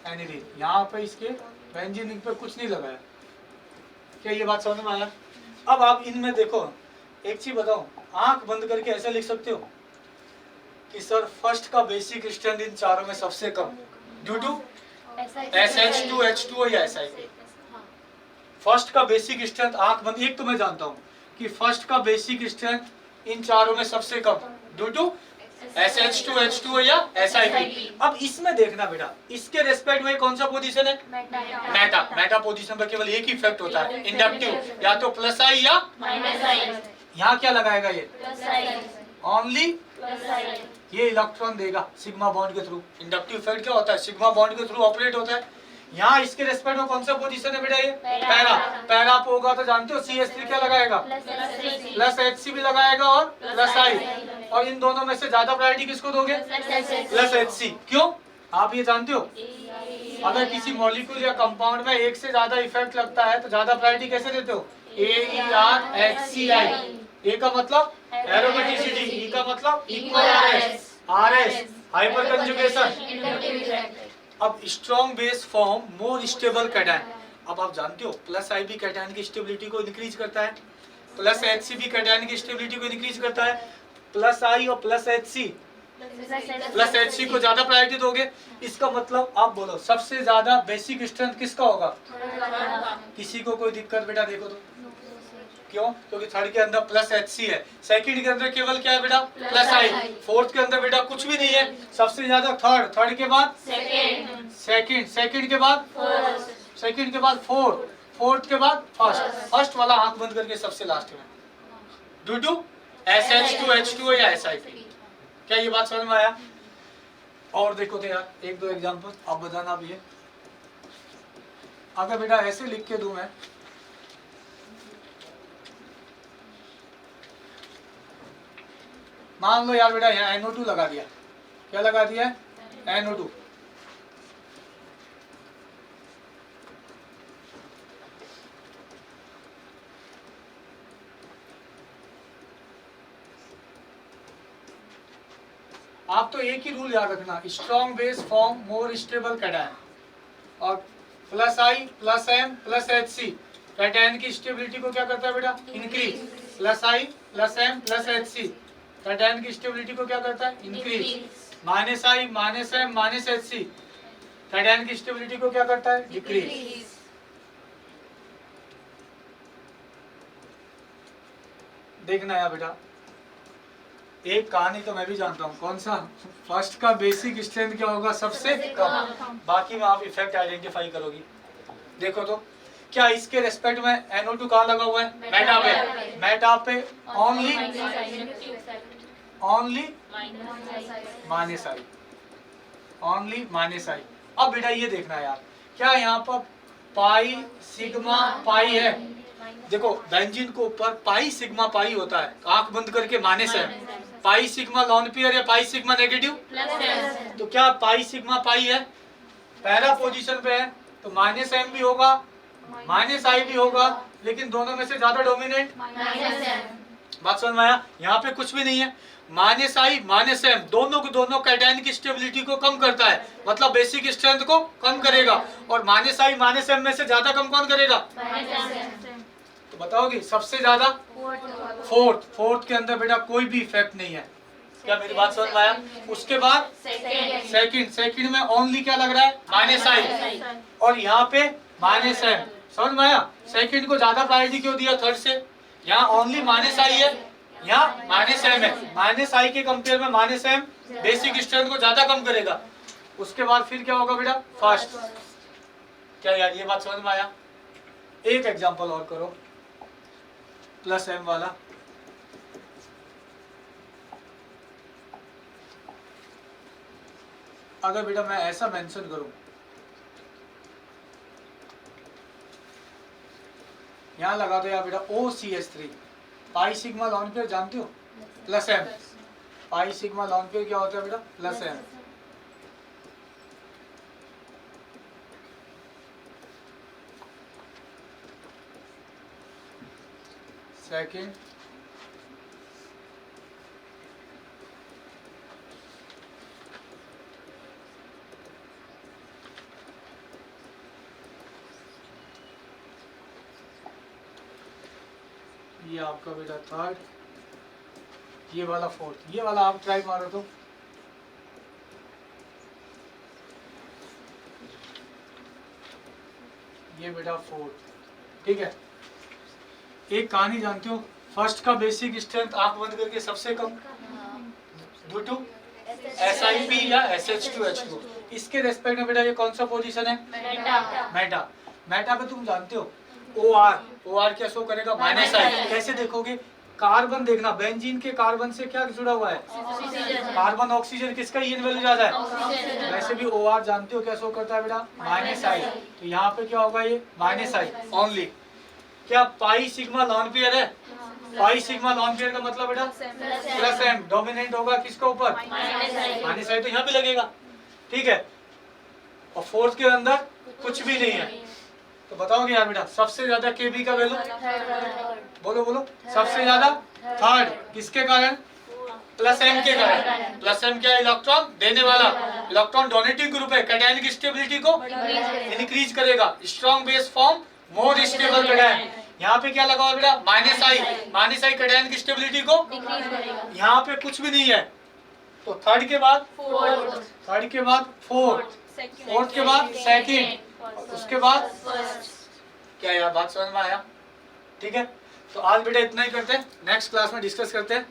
एनिलीन, यहाँ पे इसके बेंजीन पे कुछ नहीं लगाया। क्या ये बात समझ में आया? अब आप इनमें देखो, एक चीज बताओ, आंख बंद करके ऐसे लिख सकते हो कि सर फर्स्ट का बेसिक स्ट्रेंथ इन चारों में सबसे कम ड्यू टू SH2, H2O या SI। फर्स्ट का बेसिक स्ट्रेंथ आंख बंद, एक तो मैं जानता हूँ कि फर्स्ट का बेसिक स्ट्रेंथ इन चारों में सबसे कम ड्यू टू SH2, H2O या SI। अब इसमें देखना बेटा, इसके रेस्पेक्ट में कौन सा पोजीशन है, मेटा। मेटा पोजीशन पर केवल एक ही इफेक्ट होता है, इंडक्टिव, या तो प्लस आई या माइनस आई। यहाँ क्या लगाएगा ये, ओनली ये इलेक्ट्रॉन देगा सिग्मा बॉन्ड के थ्रू। इंडक्टिव इफेक्ट क्या होता है, सिग्मा बॉन्ड के थ्रू ऑपरेट होता है। यहाँ इसके रेस्पेक्ट में कौन सा पोजीशन है बेटा, ये पैरा। पैरा पे होगा तो जानते हो CH3 क्या लगाएगा, प्लस HC भी लगाएगा और प्लस आई। और इन दोनों में से ज्यादा प्रायोरिटी किसको दोगे, प्लस HC। क्यों, आप ये जानते हो, अगर किसी मॉलिक्यूल या कंपाउंड में एक से ज्यादा इफेक्ट लगता है तो ज्यादा प्रायोरिटी कैसे देते हो, AER-HCI। ए का मतलब एरोमेटिसिटी, ई का मतलब इक्वल RS, हाइपर कंजुगेशन। अब strong base form more stable cation. अब आप जानते हो प्लस आई भी कैटायन की स्टेबिलिटी को इंक्रीज करता है, प्लस HC भी कैटायन की स्टेबिलिटी को इंक्रीज करता है। प्लस आई और प्लस HC को ज्यादा प्रायोरिटी दोगे, इसका मतलब आप बोलो सबसे ज्यादा बेसिक स्ट्रेंथ किसका होगा, किसी को कोई दिक्कत बेटा, देखो तो क्यों, क्योंकि थर्ड के अंदर प्लस HC है, सेकंड के अंदर केवल क्या है बेटा, प्लस आई, फोर्थ के अंदर बेटा कुछ भी नहीं है, सबसे ज्यादा थर्ड, थर्ड के बाद सेकंड, सेकंड के बाद सेकंड के बाद फोर्थ, फोर्थ के बाद फर्स्ट, फर्स्ट वाला आंख बंद करके सबसे लास्ट में ड्यू टू SH2, H2O या SI। क्या ये बात समझ में आया? और देखो तो यार एक दो एग्जांपल आप बताना भी है। अगर बेटा ऐसे लिख के दूं मैं, मान लो यार बेटा यहाँ NO2 लगा दिया, क्या लगा दिया है, NO2। आप तो एक ही रूल याद रखना, strong base form more stable cation, और plus I plus M plus HC cation की स्टेबिलिटी को क्या करता है बेटा, increase. Plus I plus M plus HC cation की स्टेबिलिटी को क्या करता है, increase. Minus I minus M minus HC cation की स्टेबिलिटी को क्या करता है, डिक्रीज। देखना यार बेटा, एक कहानी तो मैं भी जानता हूँ, कौन सा, फर्स्ट का बेसिक स्ट्रेंथ क्या होगा, सबसे कम, बाकी में आप इफेक्ट आइडेंटिफाई करोगी। देखो तो क्या इसके रेस्पेक्ट में NO2 कहाँ लगा हुआ है, मेटा पे, मेटा पे ओनली माइनस आई, ओनली माइनस आई। अब बेटा ये देखना यार, क्या यहाँ पर पाई सिग्मा पाई है, देखो बेंजीन को ऊपर पाई सिग्मा पाई होता है, आंख बंद करके minus M, pi sigma lone pair या पाई सिग्मा नेगेटिव, तो क्या पाई सिग्मा पाई है, पहला पोजीशन पे है, तो माइनस एम भी होगा माइनस आई भी होगा, लेकिन दोनों में से ज्यादा डोमिनेट बात समझ में आया। यहाँ पे कुछ भी नहीं है, माइनस आई माइनस एम दोनों के दोनों कैटायन की स्टेबिलिटी को कम करता है, मतलब बेसिक स्ट्रेंथ को कम करेगा, और माइनस आई माइनस एम में से ज्यादा कम कौन करेगा, तो बताओगे सबसे ज्यादा फोर्थ के अंदर बेटा कोई भी इफेक्ट नहीं है, क्या मेरी बात समझ में आया। उसके बाद सेकंड में ओनली क्या लग रहा है, माइनस आई, और यहाँ पे माइनस एम, समझ में आया। सेकंड को ज्यादा प्रायोरिटी क्यों दिया थर्ड से, यहाँ ओनली माइनस आई है, यहाँ माइनस एम है, माइनस आई के कंपेयर में माइनस एम बेसिक स्ट्रेंथ को ज्यादा कम करेगा। उसके बाद फिर क्या होगा बेटा, फर्स्ट, क्या यार ये बात समझ में आया। एक एग्जांपल और करो प्लस एम वाला, अगर बेटा मैं ऐसा मेंशन करूं, यहां लगा दो यार बेटा OCH3 पाई सिग्मा लॉन पेयर जानते हो, plus M, pi sigma lone pair क्या होता है बेटा, प्लस एम। सेकंड ये आपका बेटा थर्ड, ये वाला फोर्थ, ये वाला आप ट्राई मारो तो ये बेटा फोर्थ, ठीक है। एक कहानी जानते हो, फर्स्ट का बेसिक स्ट्रेंथ आंख बंद करके सबसे कम ड्यू टू SiP या SH2H2, इसके रेस्पेक्ट में बेटा ये कौन सा पोजीशन है, मेटा पे तुम जानते हो OR क्या शो करेगा, माइनस आई। कैसे देखोगे, कार्बन देखना, बेंजीन के कार्बन से क्या जुड़ा हुआ है, कार्बन ऑक्सीजन, किसका ईएन वैल्यू ज्यादा है, वैसे भी OR जानते हो क्या शो करता है बेटा, माइनस आई, तो यहाँ पे क्या होगा, ये माइनस आई ओनली। क्या पाई सिग्मा लॉन पेयर है, पाई सिग्मा लॉन पेयर का मतलब बेटा प्लस एम, डोमिनेंट होगा किसके ऊपर, माइनस आई, तो यहाँ भी लगेगा, ठीक है। और फोर्थ के अंदर कुछ भी नहीं है, तो बताओगे यार बेटा सबसे ज्यादा Kb का वैल्यू, बोलो सबसे ज्यादा थर्ड, किसके कारण, प्लस एम के कारण। प्लस एम क्या, इलेक्ट्रॉन देने वाला, इलेक्ट्रॉन डोनेटिंग ग्रुप है, कैटायन की स्टेबिलिटी को इंक्रीज करेगा, strong base form more stable cation. यहाँ पे क्या लगा हुआ बेटा, माइनस आई कैटायन की स्टेबिलिटी को, यहाँ पे कुछ भी नहीं है, तो थर्ड के बाद फोर्थ के बाद सेकंड, उसके बाद क्या यार बात समझ में आया, ठीक है। तो आज बेटा इतना ही करते हैं, नेक्स्ट क्लास में डिस्कस करते हैं।